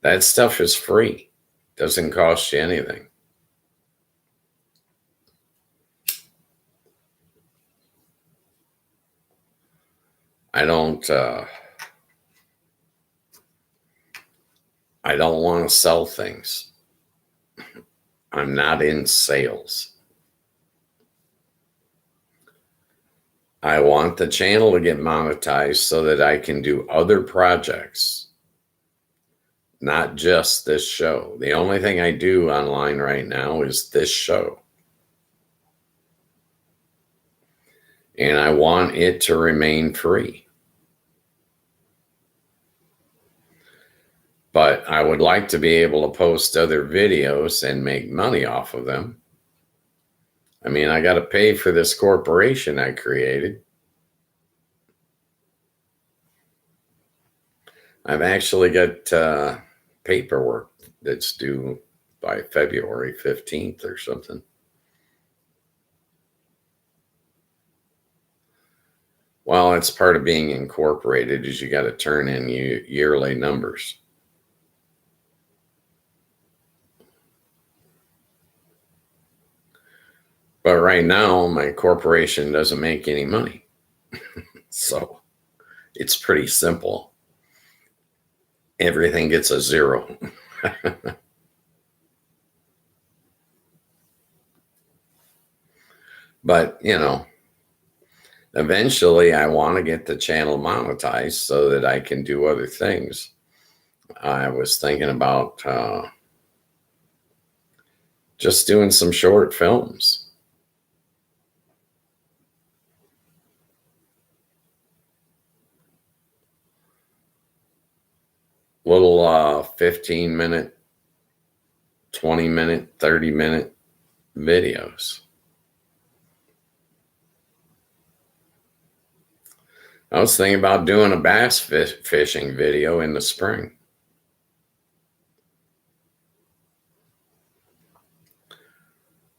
that stuff is free. Doesn't cost you anything. I don't want to sell things. I'm not in sales. I want the channel to get monetized so that I can do other projects, not just this show. The only thing I do online right now is this show. And I want it to remain free. But I would like to be able to post other videos and make money off of them. I mean, I got to pay for this corporation I created. I've actually got paperwork that's due by February 15th or something. Well, it's part of being incorporated, is you got to turn in yearly numbers. But right now, my corporation doesn't make any money. So it's pretty simple. Everything gets a zero. But, you know, eventually I want to get the channel monetized so that I can do other things. I was thinking about just doing some short films. Little 15-minute, 20-minute, 30-minute videos. I was thinking about doing a bass fishing video in the spring.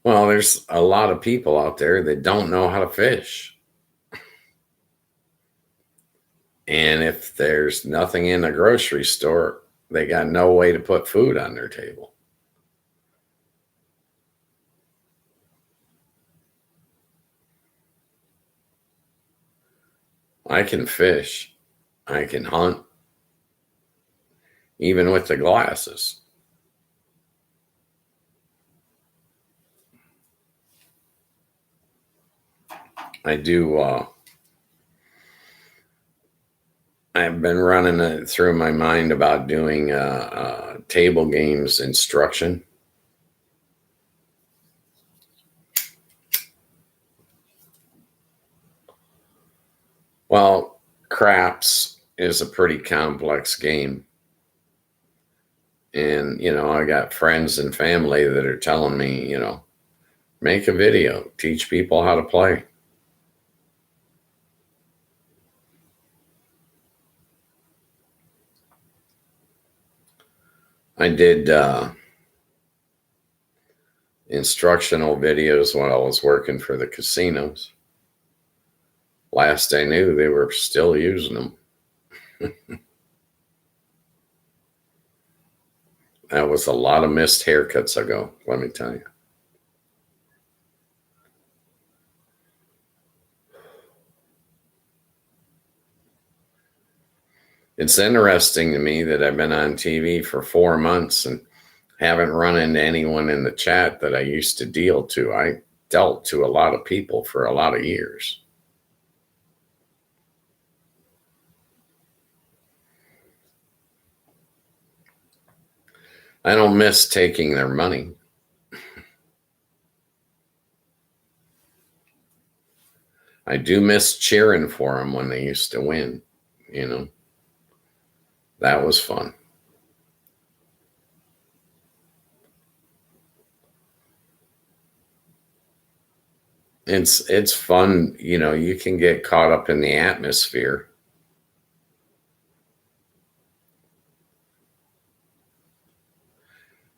Well, there's a lot of people out there that don't know how to fish. And if there's nothing in the grocery store, they got no way to put food on their table. I can fish. I can hunt, even with the glasses. I do. I've been running it through my mind about doing table games instruction. Well, craps is a pretty complex game. And, I got friends and family that are telling me, make a video, teach people how to play. I did instructional videos when I was working for the casinos. Last I knew, they were still using them. That was a lot of missed haircuts ago, let me tell you. It's interesting to me that I've been on TV for 4 months and haven't run into anyone in the chat that I used to deal to. I dealt to a lot of people for a lot of years. I don't miss taking their money. I do miss cheering for them when they used to win, That was fun. It's fun, you can get caught up in the atmosphere.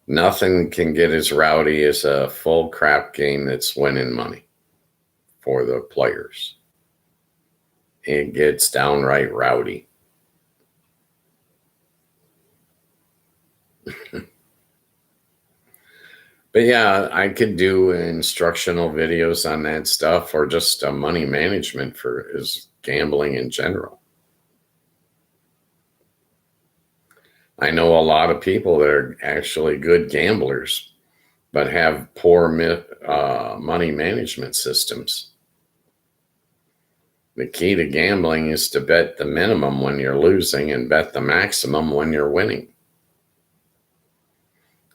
Nothing can get as rowdy as a full crap game that's winning money for the players. It gets downright rowdy. But yeah, I could do instructional videos on that stuff, or just money management for gambling in general. I know a lot of people that are actually good gamblers, but have poor money management systems. The key to gambling is to bet the minimum when you're losing and bet the maximum when you're winning.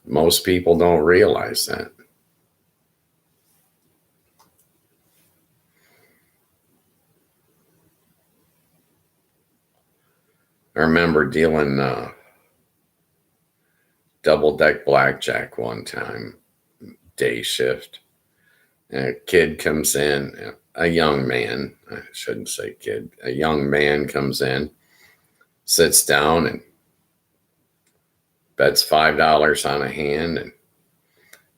Most people don't realize that. I remember dealing double-deck blackjack one time, day shift. And a kid comes in, a young man, I shouldn't say kid, a young man comes in, sits down and bets $5 on a hand and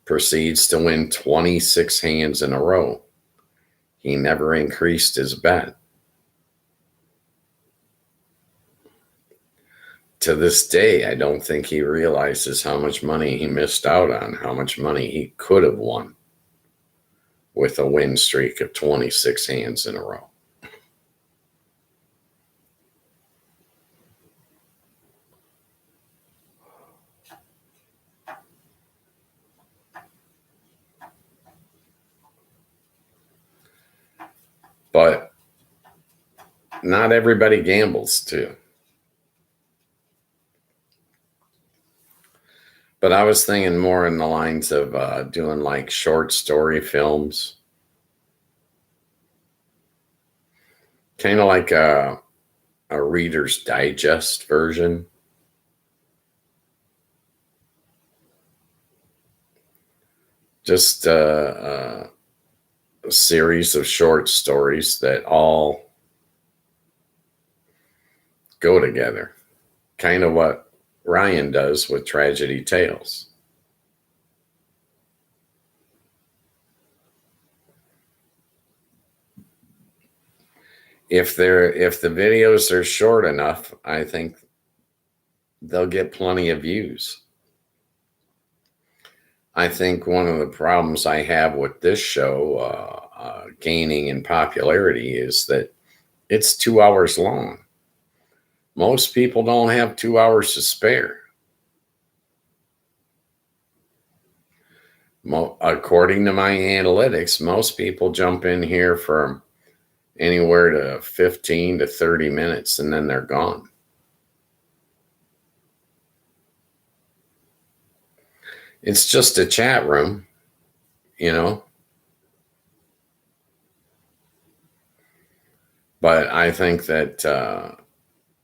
proceeds to win 26 hands in a row. He never increased his bet. To this day, I don't think he realizes how much money he missed out on, how much money he could have won with a win streak of 26 hands in a row. But not everybody gambles too. But I was thinking more in the lines of doing like short story films. Kind of like a Reader's Digest version. Just a series of short stories that all go together. Kind of what Ryan does with Tragedy Tales. If the videos are short enough, I think they'll get plenty of views. I think one of the problems I have with this show gaining in popularity is that it's 2 hours long. Most people don't have 2 hours to spare. According to my analytics, most people jump in here for anywhere to 15 to 30 minutes and then they're gone. It's just a chat room, you know. But I think that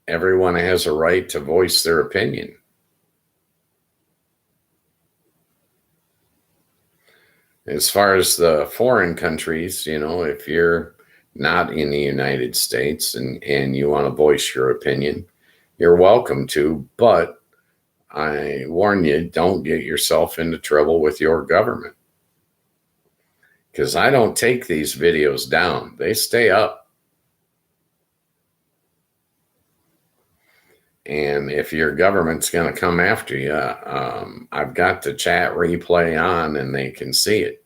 everyone has a right to voice their opinion. As far as the foreign countries, you know, if you're not in the United States and you want to voice your opinion, you're welcome to. But I warn you, don't get yourself into trouble with your government. Because I don't take these videos down, they stay up. And if your government's going to come after you, I've got the chat replay on and they can see it.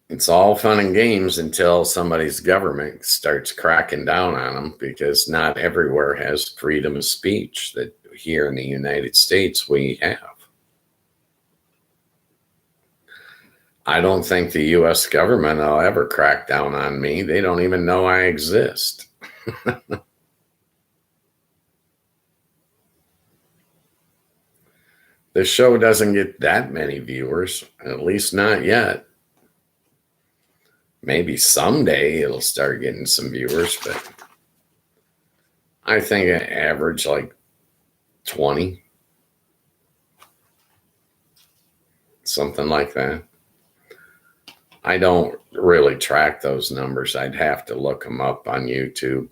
It's all fun and games until somebody's government starts cracking down on them, because not everywhere has freedom of speech that here in the United States we have. I don't think the US government will ever crack down on me. They don't even know I exist. The show doesn't get that many viewers, at least not yet. Maybe someday it'll start getting some viewers, but I think an average like 20, something like that. I don't really track those numbers. I'd have to look them up on YouTube.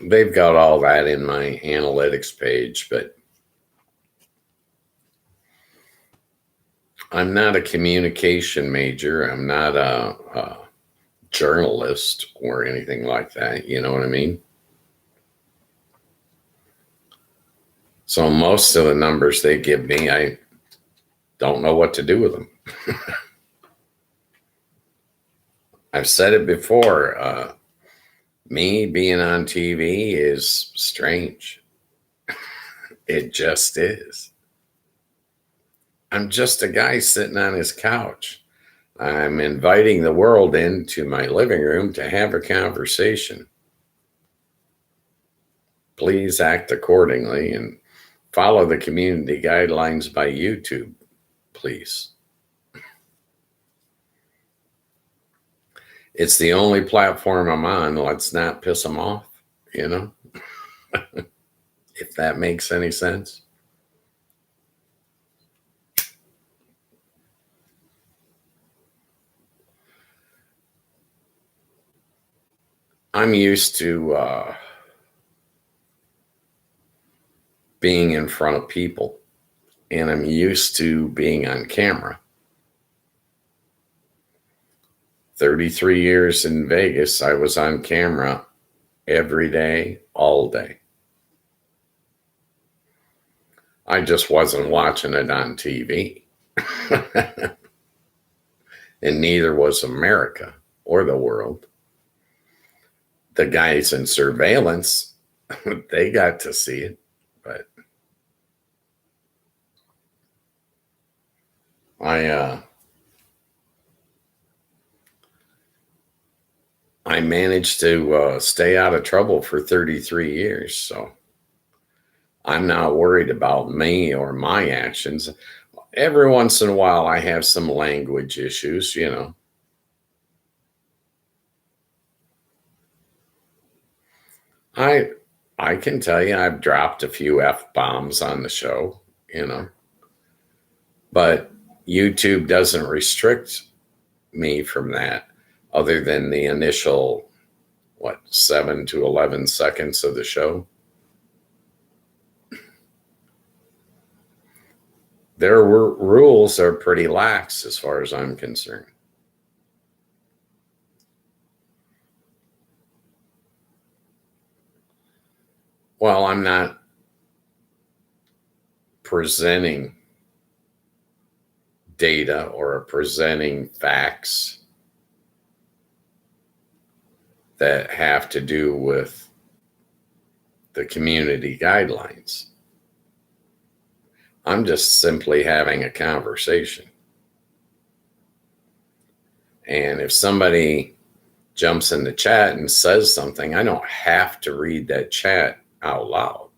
They've got all that in my analytics page, but I'm not a communication major. I'm not a journalist or anything like that. You know what I mean? So most of the numbers they give me, I don't know what to do with them. I've said it before. Me being on TV is strange. It just is. I'm just a guy sitting on his couch. I'm inviting the world into my living room to have a conversation. Please act accordingly and follow the community guidelines by YouTube, please. It's the only platform I'm on. Let's not piss them off, you know, if that makes any sense. I'm used to being in front of people, and I'm used to being on camera. 33 years in Vegas, I was on camera every day, all day. I just wasn't watching it on TV. And neither was America or the world. The guys in surveillance, they got to see it, but I managed to stay out of trouble for 33 years, so I'm not worried about me or my actions. Every once in a while, I have some language issues, you know. I I can tell you I've dropped a few F bombs on the show, but YouTube doesn't restrict me from that other than the initial, 7 to 11 seconds of the show. Their rules are pretty lax as far as I'm concerned. Well, I'm not presenting data or presenting facts that have to do with the community guidelines. I'm just simply having a conversation. And if somebody jumps in the chat and says something, I don't have to read that chat out loud.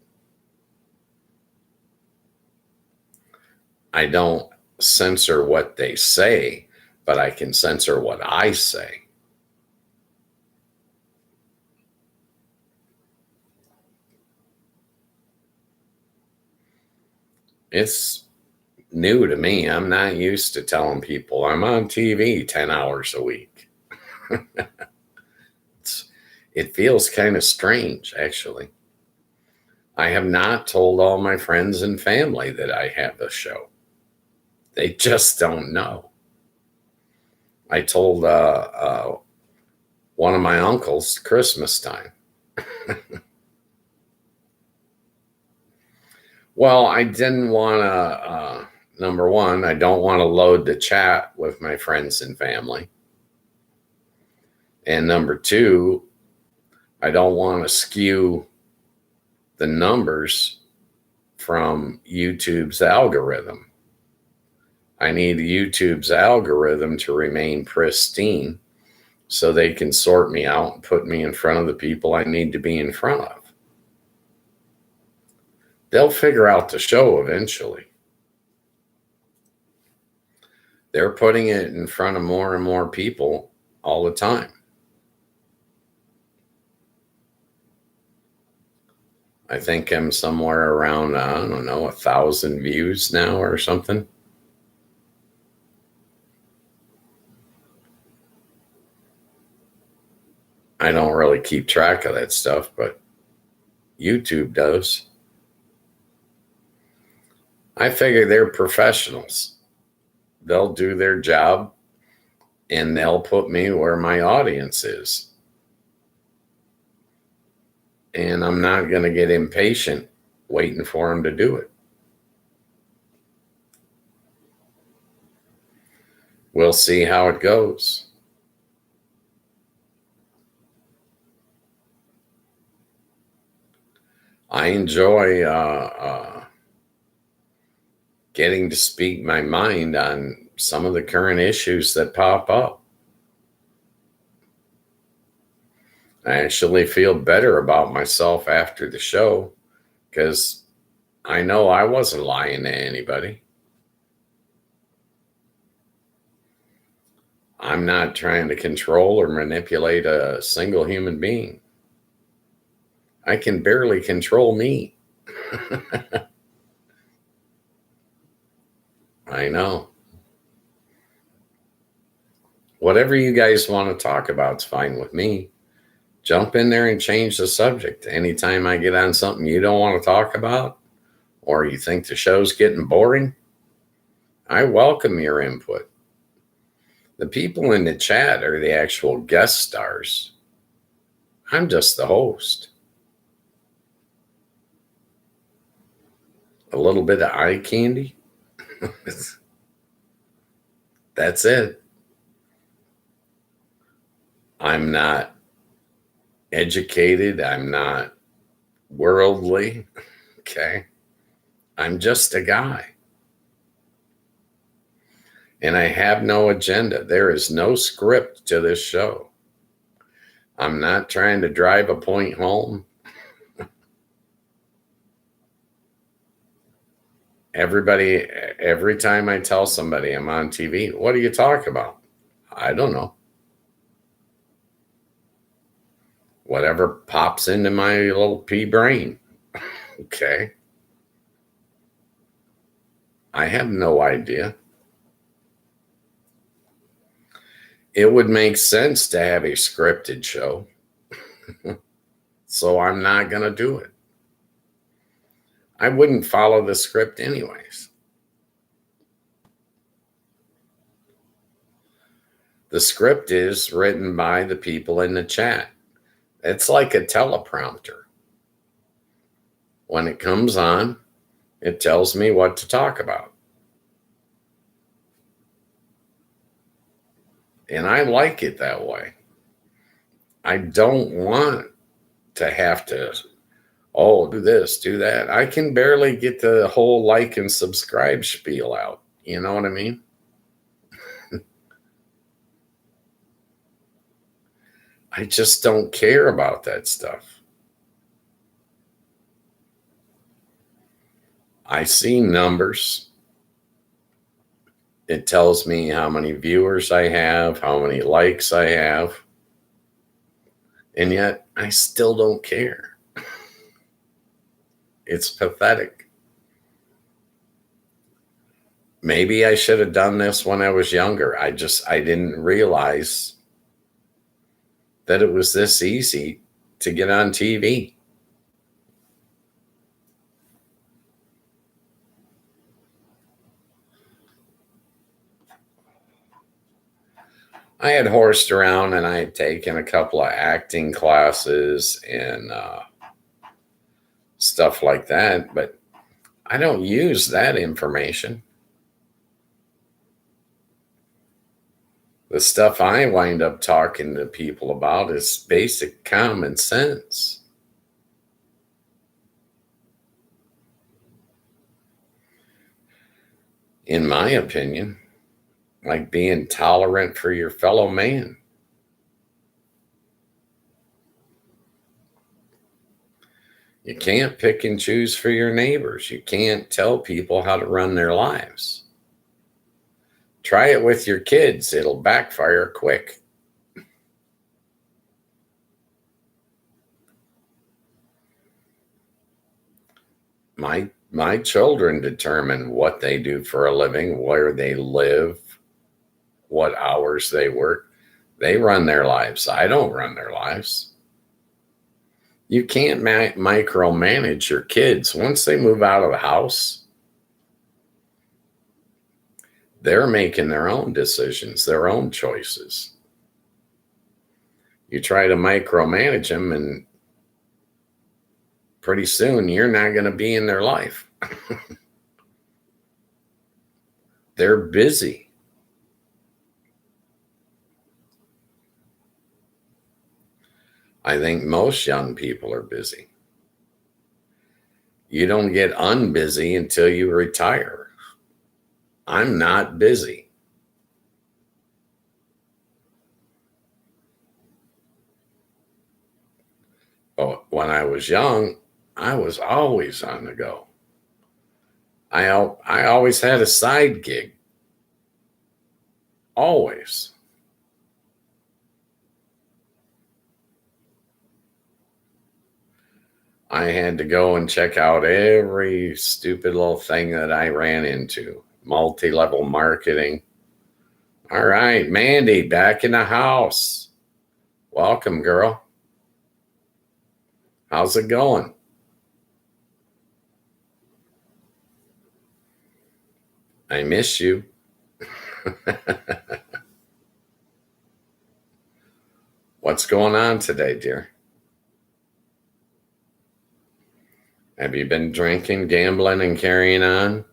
I don't censor what they say, but I can censor what I say. It's new to me. I'm not used to telling people I'm on TV 10 hours a week. It feels kind of strange, actually. I have not told all my friends and family that I have a show. They just don't know. I told one of my uncles Christmas time. Well, I didn't want to, number one, I don't want to load the chat with my friends and family. And number two, I don't want to skew the numbers from YouTube's algorithm. I need YouTube's algorithm to remain pristine so they can sort me out and put me in front of the people I need to be in front of. They'll figure out the show eventually. They're putting it in front of more and more people all the time. I think I'm somewhere around, 1,000 views now or something. I don't really keep track of that stuff, but YouTube does. I figure they're professionals. They'll do their job and they'll put me where my audience is. And I'm not going to get impatient waiting for them to do it. We'll see how it goes. I enjoy getting to speak my mind on some of the current issues that pop up. I actually feel better about myself after the show because I know I wasn't lying to anybody. I'm not trying to control or manipulate a single human being. I can barely control me. I know. Whatever you guys want to talk about is fine with me. Jump in there and change the subject. Anytime I get on something you don't want to talk about, or you think the show's getting boring, I welcome your input. The people in the chat are the actual guest stars. I'm just the host. A little bit of eye candy. That's it. I'm not educated. I'm not worldly. Okay. I'm just a guy. And I have no agenda. There is no script to this show. I'm not trying to drive a point home. Every time I tell somebody I'm on TV, what do you talk about? I don't know. whatever pops into my little pea brain. Okay. I have no idea. It would make sense to have a scripted show. So I'm not going to do it. I wouldn't follow the script anyways. The script is written by the people in the chat. It's like a teleprompter. When it comes on, it tells me what to talk about. And I like it that way. I don't want to have to, do this, do that. I can barely get the whole like and subscribe spiel out. You know what I mean? I just don't care about that stuff. I see numbers. It tells me how many viewers I have, how many likes I have. And yet I still don't care. It's pathetic. Maybe I should have done this when I was younger. I didn't realize that it was this easy to get on TV. I had horsed around and I had taken a couple of acting classes and stuff like that, but I don't use that information. The stuff I wind up talking to people about is basic common sense. In my opinion, like being tolerant for your fellow man. You can't pick and choose for your neighbors. You can't tell people how to run their lives. Try it with your kids. It'll backfire quick. My children determine what they do for a living, where they live, what hours they work. They run their lives. I don't run their lives. You can't micromanage your kids. Once they move out of the house, they're making their own decisions, their own choices. You try to micromanage them, and pretty soon you're not going to be in their life. They're busy. I think most young people are busy. You don't get unbusy until you retire. I'm not busy. But when I was young, I was always on the go. I always had a side gig. Always. I had to go and check out every stupid little thing that I ran into. Multi-level marketing. All right, Mandy, back in the house. Welcome, girl. How's it going? I miss you. What's going on today, dear? Have you been drinking, gambling, and carrying on?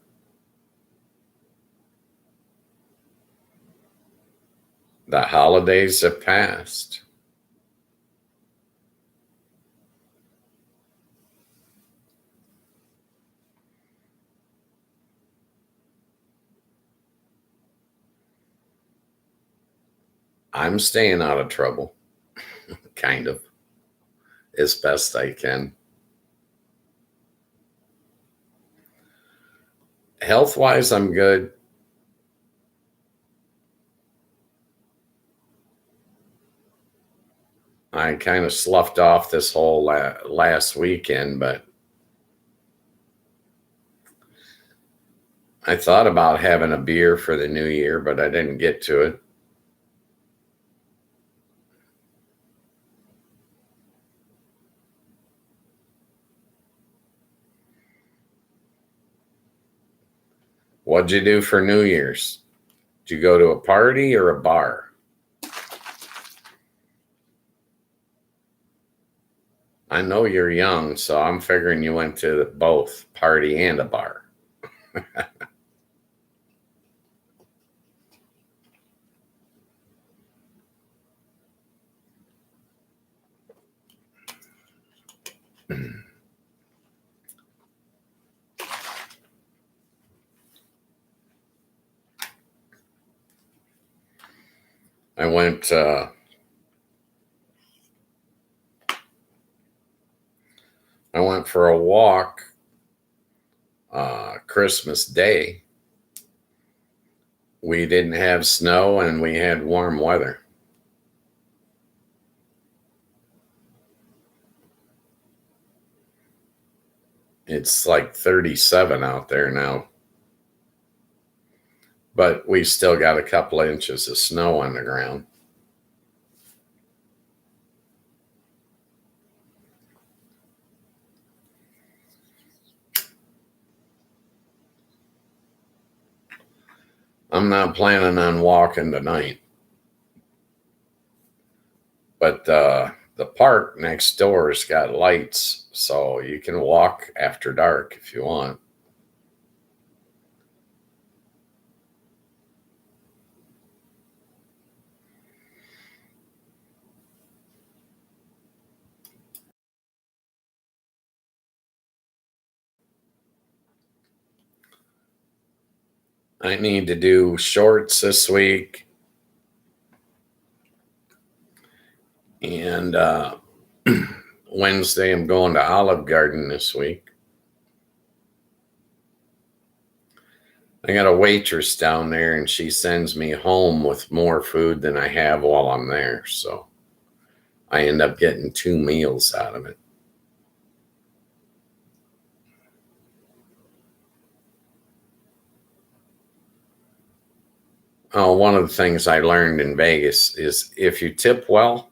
The holidays have passed. I'm staying out of trouble, kind of, as best I can. Health-wise, I'm good. I kind of sloughed off this whole last weekend, but I thought about having a beer for the new year, but I didn't get to it. What'd you do for New Year's? Did you go to a party or a bar? I know you're young, so I'm figuring you went to both party and a bar. I went for a walk Christmas Day. We didn't have snow and we had warm weather. It's like 37 out there now. But we still got a couple of inches of snow on the ground. I'm not planning on walking tonight. But the park next door has got lights, so you can walk after dark if you want. I need to do shorts this week. And Wednesday, I'm going to Olive Garden this week. I got a waitress down there, and she sends me home with more food than I have while I'm there. So I end up getting 2 meals out of it. Oh, one of the things I learned in Vegas is if you tip well,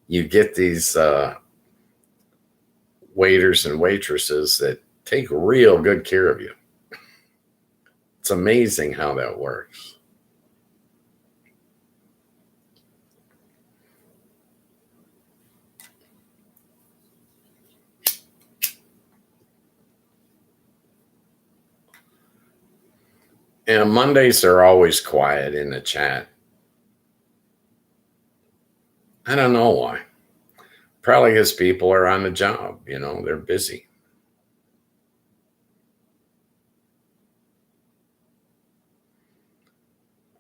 you get these waiters and waitresses that take real good care of you. It's amazing how that works. And Mondays are always quiet in the chat. I don't know why. Probably because people are on the job, they're busy.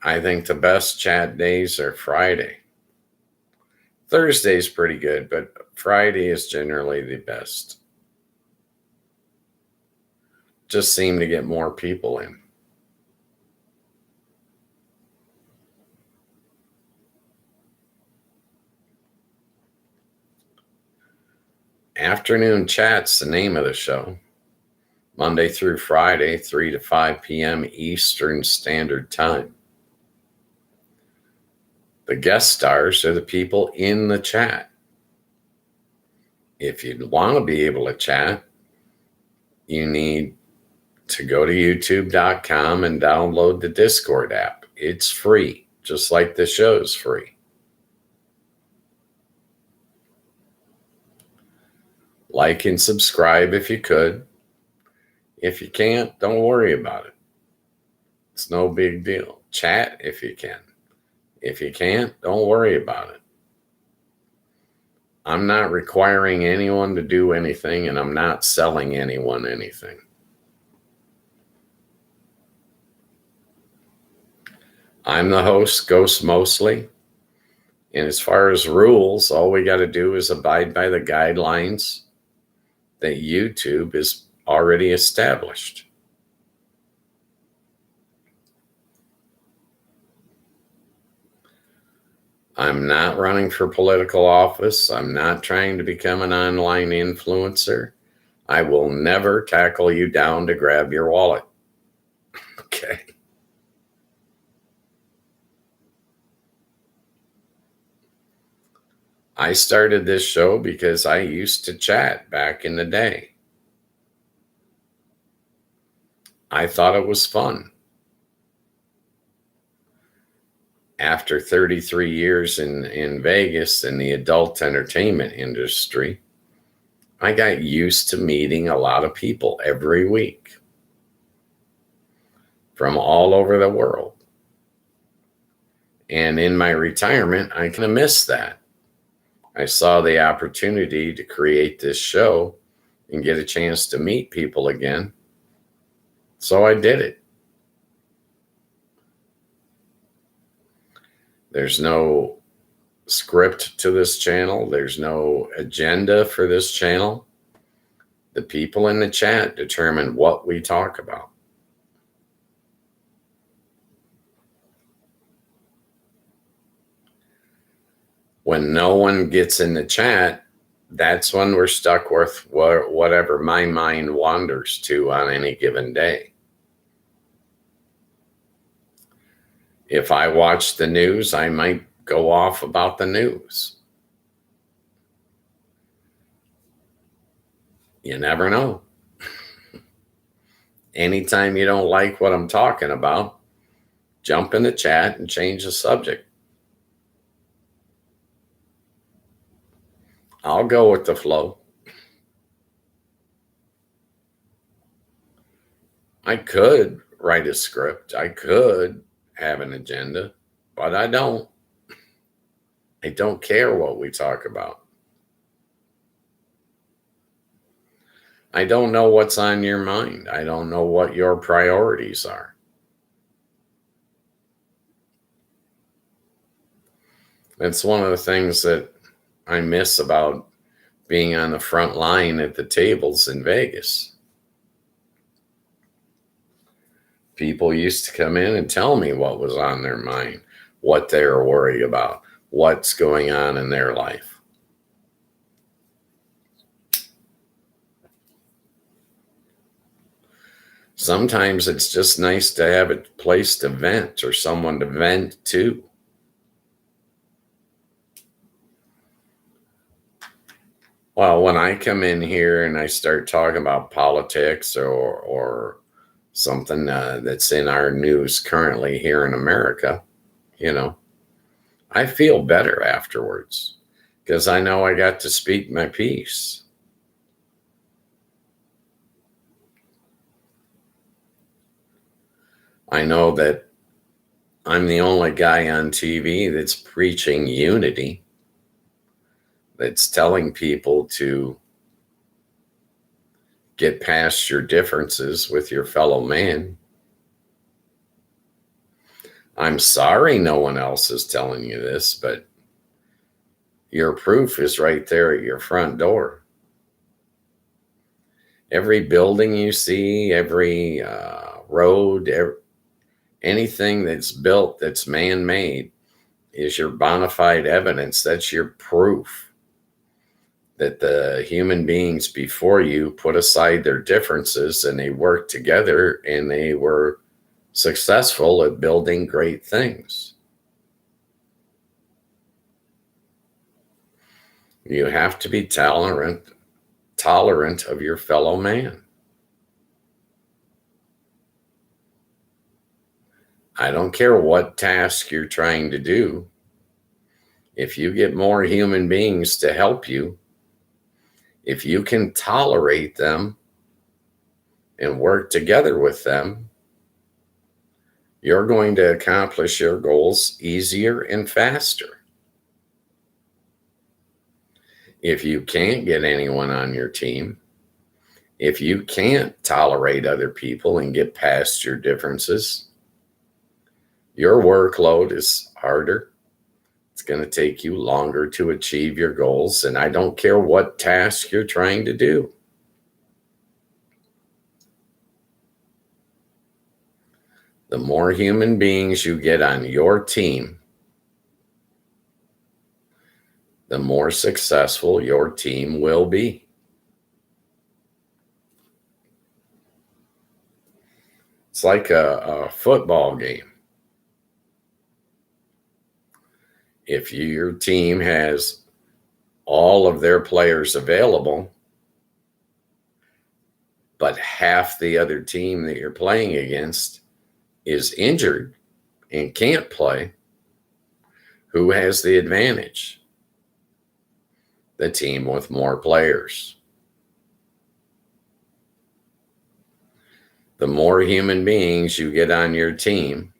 I think the best chat days are Friday. Thursday's pretty good, but Friday is generally the best. Just seem to get more people in. Afternoon Chat's the name of the show. Monday through Friday, 3 to 5 p.m. Eastern Standard Time. The guest stars are the people in the chat. If you want to be able to chat, you need to go to youtube.com and download the Discord app. It's free, just like the show's free. Like and subscribe if you could. If you can't, don't worry about it. It's no big deal. Chat if you can. If you can't, don't worry about it. I'm not requiring anyone to do anything, and I'm not selling anyone anything. I'm the host, Ghost Mostly. And as far as rules, all we got to do is abide by the guidelines that YouTube is already established. I'm not running for political office. I'm not trying to become an online influencer. I will never tackle you down to grab your wallet. Okay. I started this show because I used to chat back in the day. I thought it was fun. After 33 years in Vegas in the adult entertainment industry, I got used to meeting a lot of people every week from all over the world. And in my retirement, I kind of missed that. I saw the opportunity to create this show and get a chance to meet people again. So I did it. There's no script to this channel. There's no agenda for this channel. The people in the chat determine what we talk about. When no one gets in the chat, that's when we're stuck with whatever my mind wanders to on any given day. If I watch the news, I might go off about the news. You never know. Anytime you don't like what I'm talking about, jump in the chat and change the subject. I'll go with the flow. I could write a script. I could have an agenda, but I don't. I don't care what we talk about. I don't know what's on your mind. I don't know what your priorities are. It's one of the things that I miss about being on the front line at the tables in Vegas. People used to come in and tell me what was on their mind, what they were worried about, what's going on in their life. Sometimes it's just nice to have a place to vent or someone to vent to. Well, when I come in here and I start talking about politics or something that's in our news currently here in America, I feel better afterwards because I know I got to speak my piece. I know that I'm the only guy on TV that's preaching unity, that's telling people to get past your differences with your fellow man. I'm sorry no one else is telling you this, but your proof is right there at your front door. Every building you see, every road, anything that's built that's man-made is your bona fide evidence. That's your proof that the human beings before you put aside their differences and they worked together and they were successful at building great things. You have to be tolerant of your fellow man. I don't care what task you're trying to do. If you get more human beings to help you, if you can tolerate them and work together with them, you're going to accomplish your goals easier and faster. If you can't get anyone on your team, if you can't tolerate other people and get past your differences, your workload is harder. It's going to take you longer to achieve your goals. And I don't care what task you're trying to do. The more human beings you get on your team, the more successful your team will be. It's like a football game. If your team has all of their players available, but half the other team that you're playing against is injured and can't play, who has the advantage? The team with more players. The more human beings you get on your team,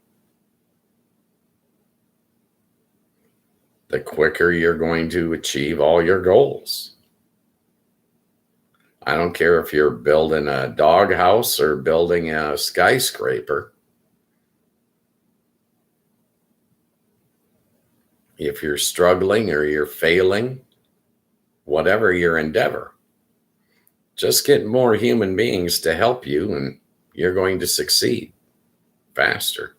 the quicker you're going to achieve all your goals. I don't care if you're building a doghouse or building a skyscraper. If you're struggling or you're failing, whatever your endeavor, just get more human beings to help you and you're going to succeed faster.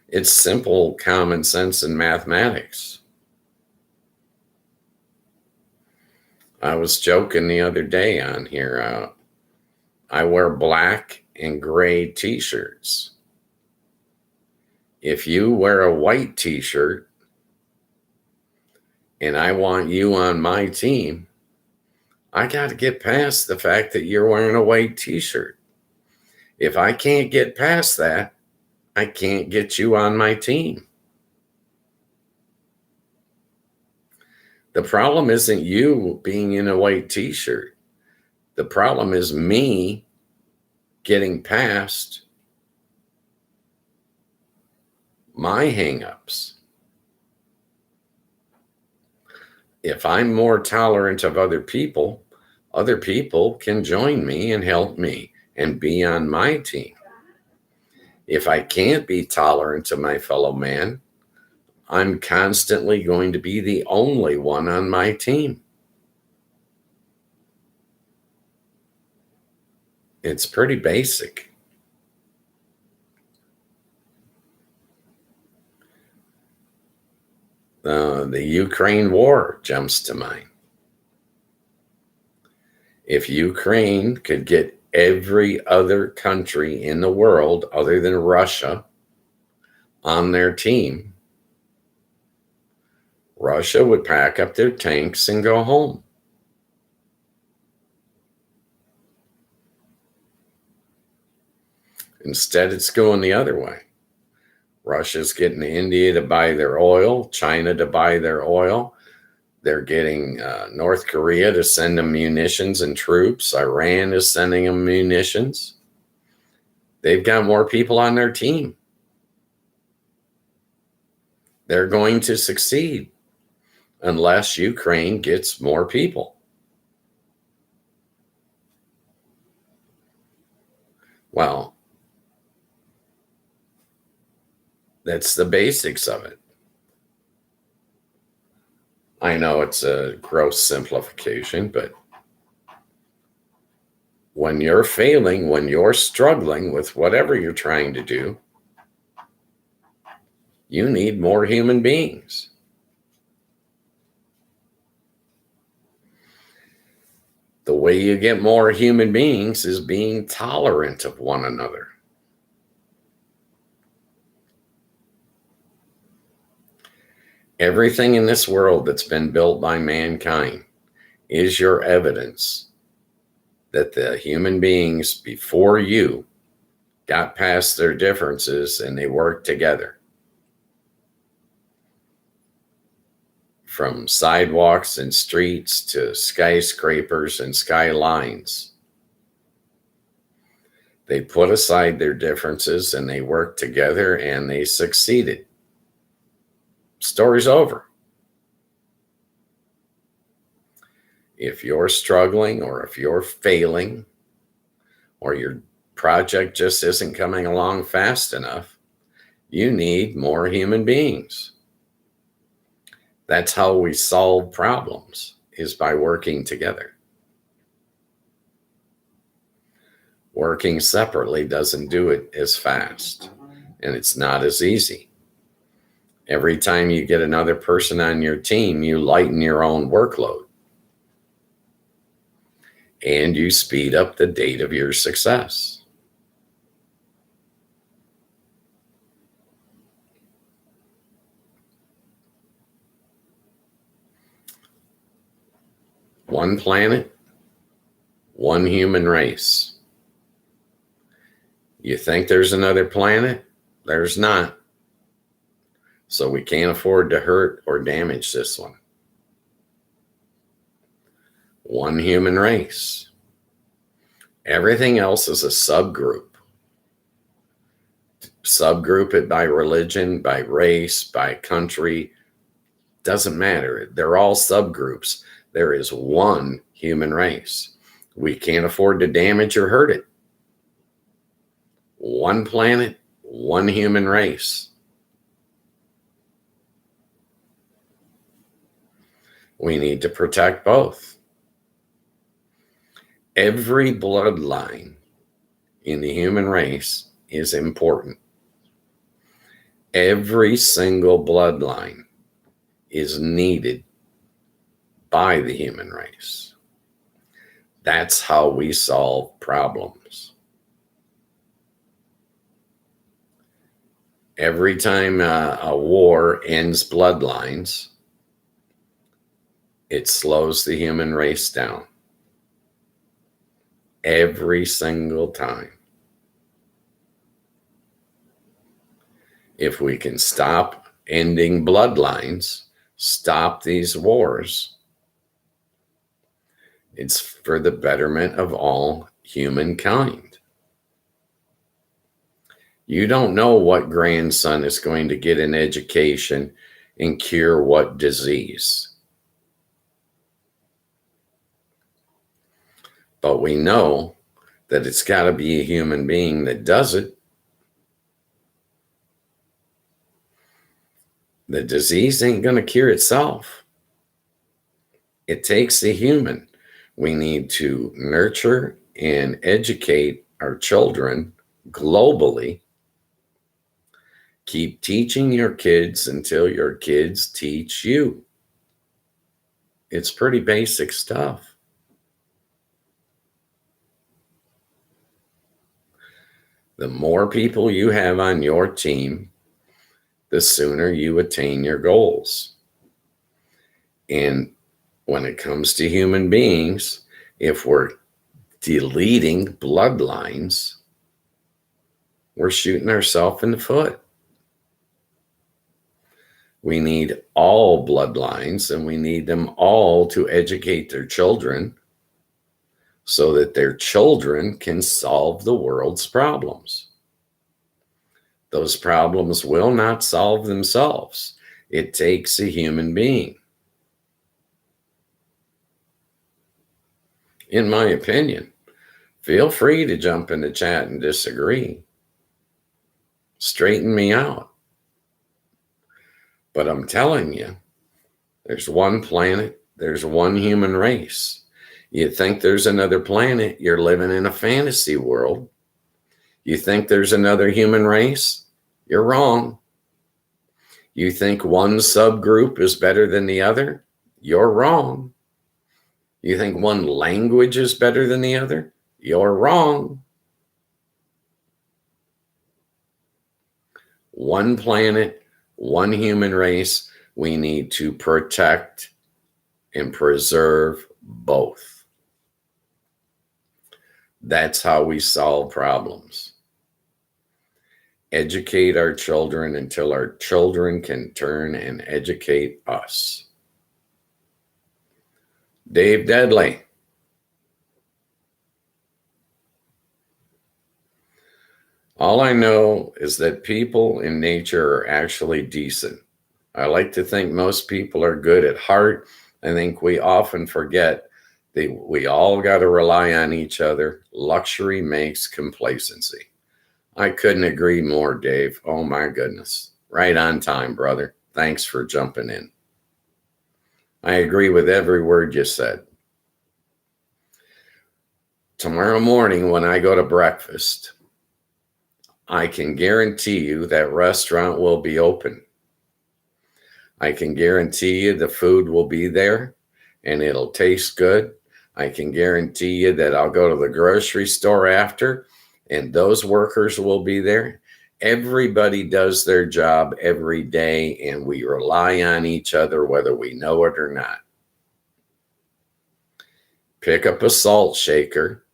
It's simple common sense in mathematics. I was joking the other day on here. I wear black and gray t-shirts. If you wear a white t-shirt and I want you on my team, I got to get past the fact that you're wearing a white t-shirt. If I can't get past that, I can't get you on my team. The problem isn't you being in a white t-shirt. The problem is me getting past my hangups. If I'm more tolerant of other people can join me and help me and be on my team. If I can't be tolerant of my fellow man, I'm constantly going to be the only one on my team. It's pretty basic. The Ukraine war jumps to mind. If Ukraine could get every other country in the world other than Russia on their team, Russia would pack up their tanks and go home. Instead, it's going the other way. Russia's getting India to buy their oil, China to buy their oil. They're getting North Korea to send them munitions and troops. Iran is sending them munitions. They've got more people on their team. They're going to succeed unless Ukraine gets more people. Well, that's the basics of it. I know it's a gross simplification, but when you're failing, when you're struggling with whatever you're trying to do, you need more human beings. The way you get more human beings is being tolerant of one another. Everything in this world that's been built by mankind is your evidence that the human beings before you got past their differences and they worked together. From sidewalks and streets to skyscrapers and skylines. They put aside their differences and they worked together and they succeeded. Story's over. If you're struggling or if you're failing or your project just isn't coming along fast enough, you need more human beings. That's how we solve problems, is by working together. Working separately doesn't do it as fast, and it's not as easy. Every time you get another person on your team, you lighten your own workload and you speed up the date of your success. One planet, one human race. You think there's another planet? There's not. So we can't afford to hurt or damage this one. One human race. Everything else is a subgroup. Subgroup it by religion, by race, by country. Doesn't matter. They're all subgroups. There is one human race. We can't afford to damage or hurt it. One planet, one human race. We need to protect both. Every bloodline in the human race is important. Every single bloodline is needed by the human race. That's how we solve problems. Every time a war ends bloodlines, it slows the human race down. Every single time. If we can stop ending bloodlines, stop these wars, it's for the betterment of all humankind. You don't know what grandson is going to get an education and cure what disease. But we know that it's got to be a human being that does it. The disease ain't going to cure itself. It takes a human. We need to nurture and educate our children globally. Keep teaching your kids until your kids teach you. It's pretty basic stuff. The more people you have on your team, the sooner you attain your goals. And when it comes to human beings, if we're deleting bloodlines, we're shooting ourselves in the foot. We need all bloodlines, and we need them all to educate their children so that their children can solve the world's problems. Those problems will not solve themselves. It takes a human being. In my opinion, feel free to jump in the chat and disagree. Straighten me out. But I'm telling you, there's one planet, there's one human race. You think there's another planet, you're living in a fantasy world. You think there's another human race, you're wrong. You think one subgroup is better than the other, you're wrong. You think one language is better than the other, you're wrong. One planet, one human race. We need to protect and preserve both. That's how we solve problems. Educate our children until our children can turn and educate us. Dave Deadly. All I know is that people in nature are actually decent. I like to think most people are good at heart. I think we often forget that we all got to rely on each other. Luxury makes complacency. I couldn't agree more, Dave. Oh my goodness. Right on time, brother. Thanks for jumping in. I agree with every word you said. Tomorrow morning when I go to breakfast, I can guarantee you that restaurant will be open. I can guarantee you the food will be there and it'll taste good. I can guarantee you that I'll go to the grocery store after and those workers will be there. Everybody does their job every day and we rely on each other whether we know it or not. Pick up a salt shaker.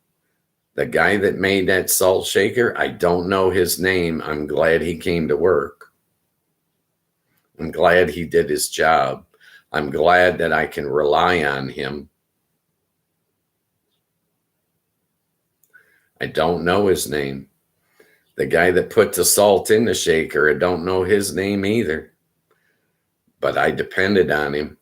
The guy that made that salt shaker, I don't know his name. I'm glad he came to work. I'm glad he did his job. I'm glad that I can rely on him. I don't know his name. The guy that put the salt in the shaker, I don't know his name either. But I depended on him.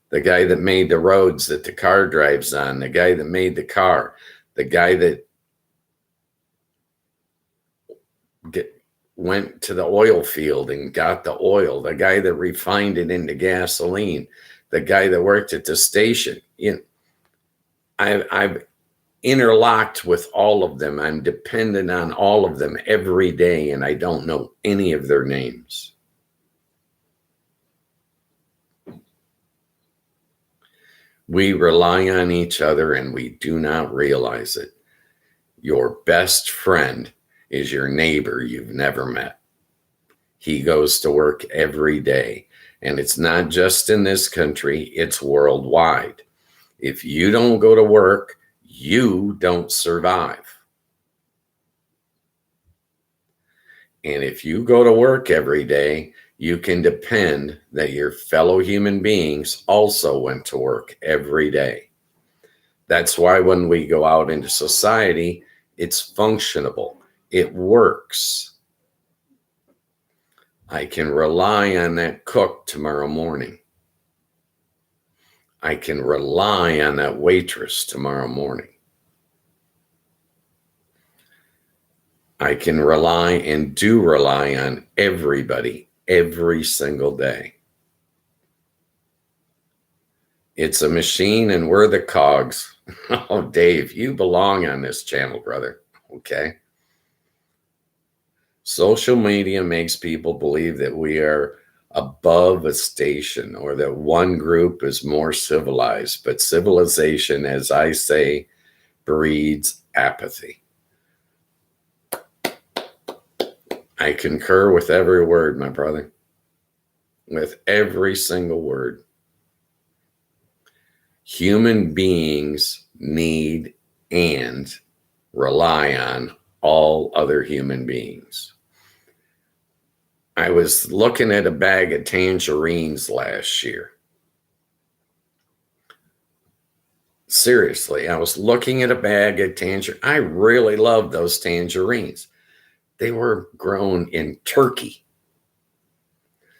The guy that made the roads that the car drives on, the guy that made the car, the guy that went to the oil field and got the oil, the guy that refined it into gasoline, the guy that worked at the station. I've interlocked with all of them. I'm dependent on all of them every day, and I don't know any of their names. We rely on each other and we do not realize it. Your best friend is your neighbor you've never met. He goes to work every day, and it's not just in this country, it's worldwide. If you don't go to work, you don't survive. And if you go to work every day, you can depend that your fellow human beings also went to work every day. That's why when we go out into society, it's functionable. It works. I can rely on that cook tomorrow morning. I can rely on that waitress tomorrow morning. I can rely and do rely on everybody every single day. It's a machine and we're the cogs. Oh, Dave, you belong on this channel, brother. Okay. Social media makes people believe that we are above a station or that one group is more civilized, but civilization, as I say, breeds apathy. I concur with every word, my brother, with every single word. Human beings need and rely on all other human beings. I was looking at a bag of tangerines last year. Seriously, I was looking at a bag of tangerines. I really love those tangerines. They were grown in Turkey.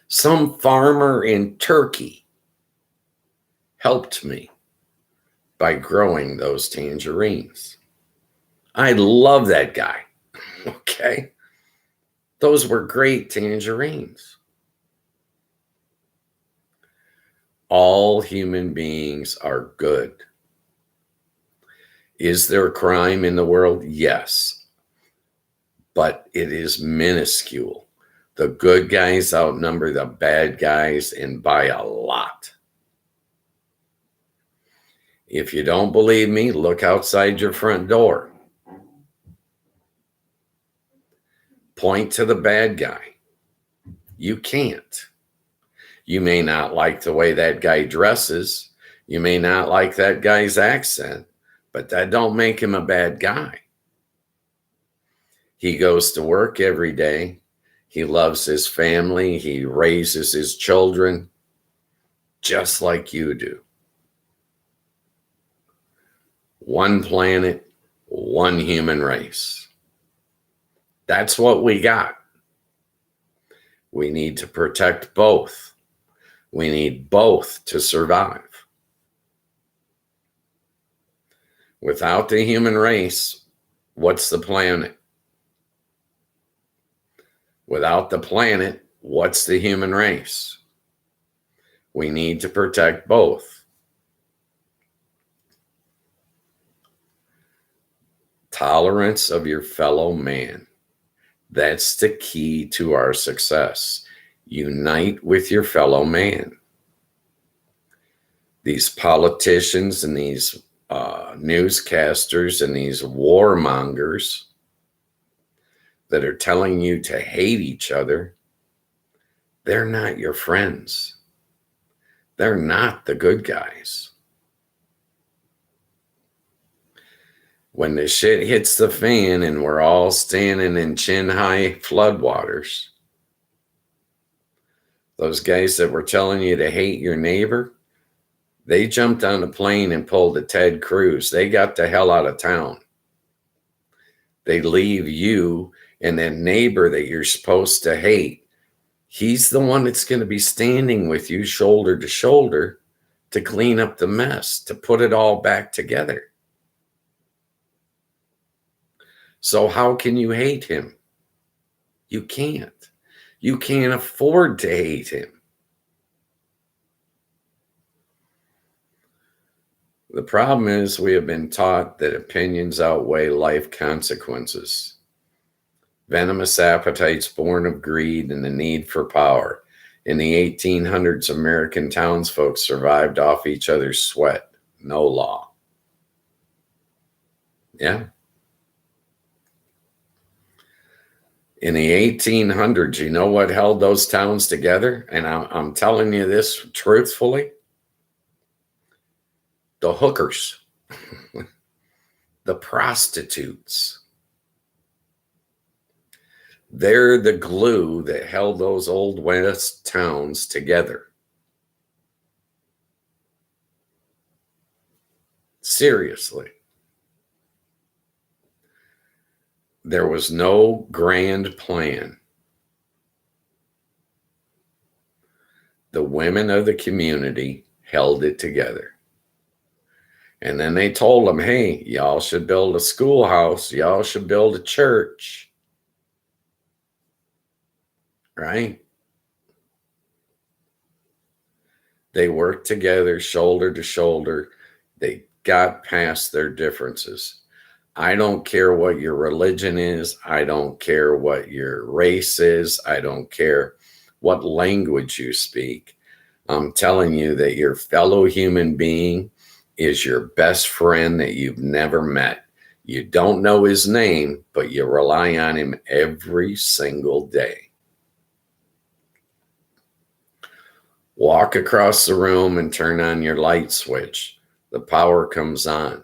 Some farmer in Turkey helped me by growing those tangerines. I love that guy. Okay. Those were great tangerines. All human beings are good. Is there crime in the world? Yes. But it is minuscule. The good guys outnumber the bad guys and by a lot. If you don't believe me, look outside your front door. Point to the bad guy. You can't. You may not like the way that guy dresses. You may not like that guy's accent, but that don't make him a bad guy. He goes to work every day. He loves his family. He raises his children just like you do. One planet, one human race. That's what we got. We need to protect both. We need both to survive. Without the human race, what's the planet? Without the planet, what's the human race? We need to protect both. Tolerance of your fellow man. That's the key to our success. Unite with your fellow man. These politicians and these newscasters and these warmongers that are telling you to hate each other, they're not your friends. They're not the good guys. When the shit hits the fan and we're all standing in chin-high floodwaters, those guys that were telling you to hate your neighbor, they jumped on a plane and pulled a Ted Cruz. They got the hell out of town. They leave you and that neighbor that you're supposed to hate. He's the one that's going to be standing with you shoulder to shoulder to clean up the mess, to put it all back together. So how can you hate him? You can't. You can't afford to hate him. The problem is we have been taught that opinions outweigh life consequences. Venomous appetites born of greed and the need for power. In the 1800s, American townsfolk survived off each other's sweat. No law. Yeah. In the 1800s, you know what held those towns together? And I'm telling you this truthfully. The hookers, the prostitutes. They're the glue that held those old West towns together. Seriously. There was no grand plan. The women of the community held it together. And then they told them, hey, y'all should build a schoolhouse. Y'all should build a church. Right? They worked together shoulder to shoulder. They got past their differences. I don't care what your religion is. I don't care what your race is. I don't care what language you speak. I'm telling you that your fellow human being is your best friend that you've never met. You don't know his name, but you rely on him every single day. Walk across the room and turn on your light switch. The power comes on.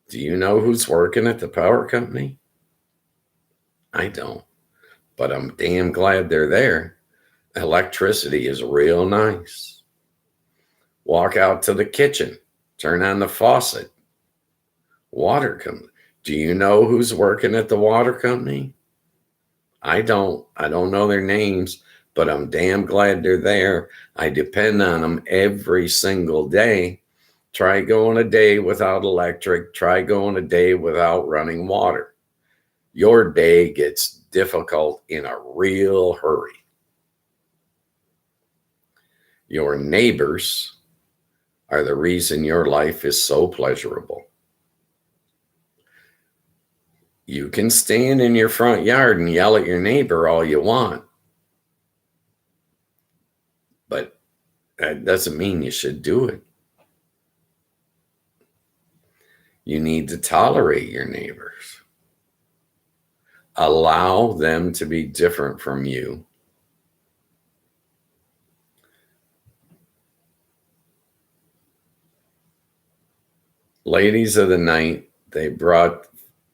Do you know who's working at the power company? I don't, but I'm damn glad they're there. Electricity is real nice. Walk out to the kitchen, turn on the faucet. Water comes. Do you know who's working at the water company? I don't know their names, but I'm damn glad they're there. I depend on them every single day. Try going a day without electric. Try going a day without running water. Your day gets difficult in a real hurry. Your neighbors are the reason your life is so pleasurable. You can stand in your front yard and yell at your neighbor all you want, but that doesn't mean you should do it. You need to tolerate your neighbors. Allow them to be different from you. Ladies of the night, they brought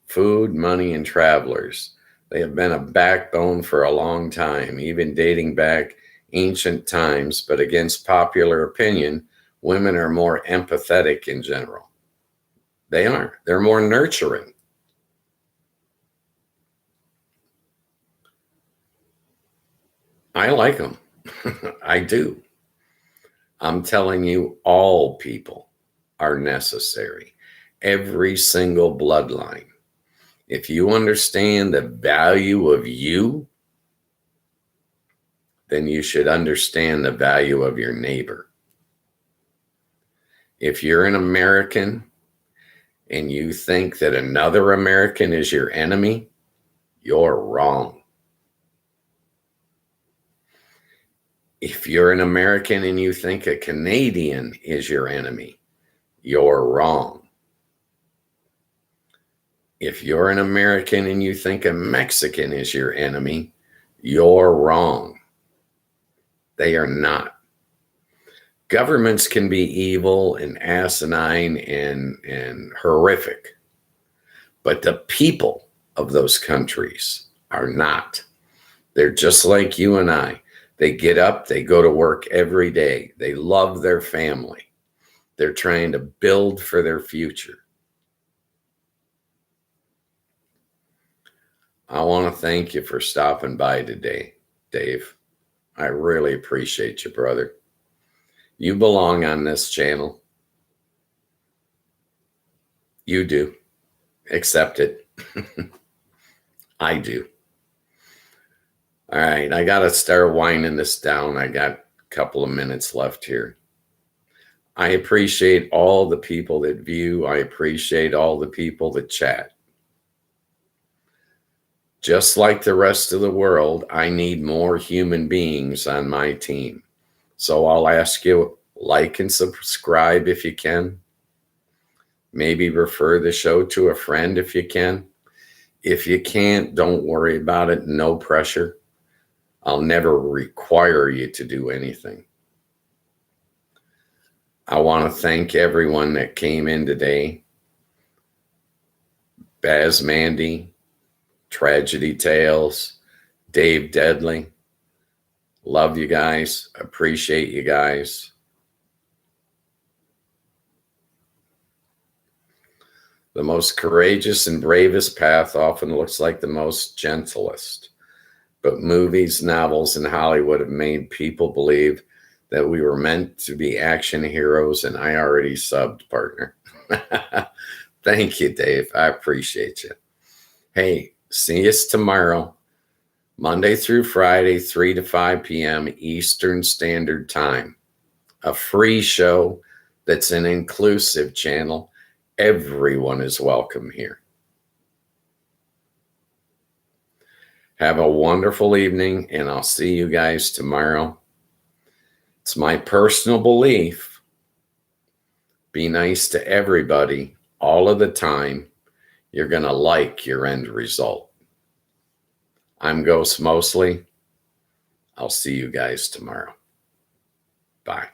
food, money, and travelers. They have been a backbone for a long time, even dating back ancient times, but against popular opinion, women are more empathetic in general. They are. They're more nurturing. I like them. I do. I'm telling you, all people are necessary. Every single bloodline. If you understand the value of you, then you should understand the value of your neighbor. If you're an American and you think that another American is your enemy, you're wrong. If you're an American and you think a Canadian is your enemy, you're wrong. If you're an American and you think a Mexican is your enemy, you're wrong. They are not. Governments can be evil and asinine and horrific, but the people of those countries are not. They're just like you and I. They get up, they go to work every day. They love their family. They're trying to build for their future. I want to thank you for stopping by today, Dave. I really appreciate you, brother. You belong on this channel. You do. Accept it. I do. All right, I got to start winding this down. I got a couple of minutes left here. I appreciate all the people that view. I appreciate all the people that chat. Just like the rest of the world, I need more human beings on my team. So I'll ask you, like and subscribe if you can. Maybe refer the show to a friend if you can. If you can't, don't worry about it. No pressure. I'll never require you to do anything. I want to thank everyone that came in today. Baz Mandy, Tragedy Tales, Dave Deadly. Love you guys. Appreciate you guys. The most courageous and bravest path often looks like the most gentlest. But movies, novels, and Hollywood have made people believe that we were meant to be action heroes, and I already subbed, partner. Thank you, Dave. I appreciate you. Hey, see us tomorrow, Monday through Friday, 3 to 5 p.m. Eastern Standard Time. A free show that's an inclusive channel. Everyone is welcome here. Have a wonderful evening, and I'll see you guys tomorrow. It's my personal belief. Be nice to everybody all of the time. You're going to like your end result. I'm Ghost Mostly. I'll see you guys tomorrow. Bye.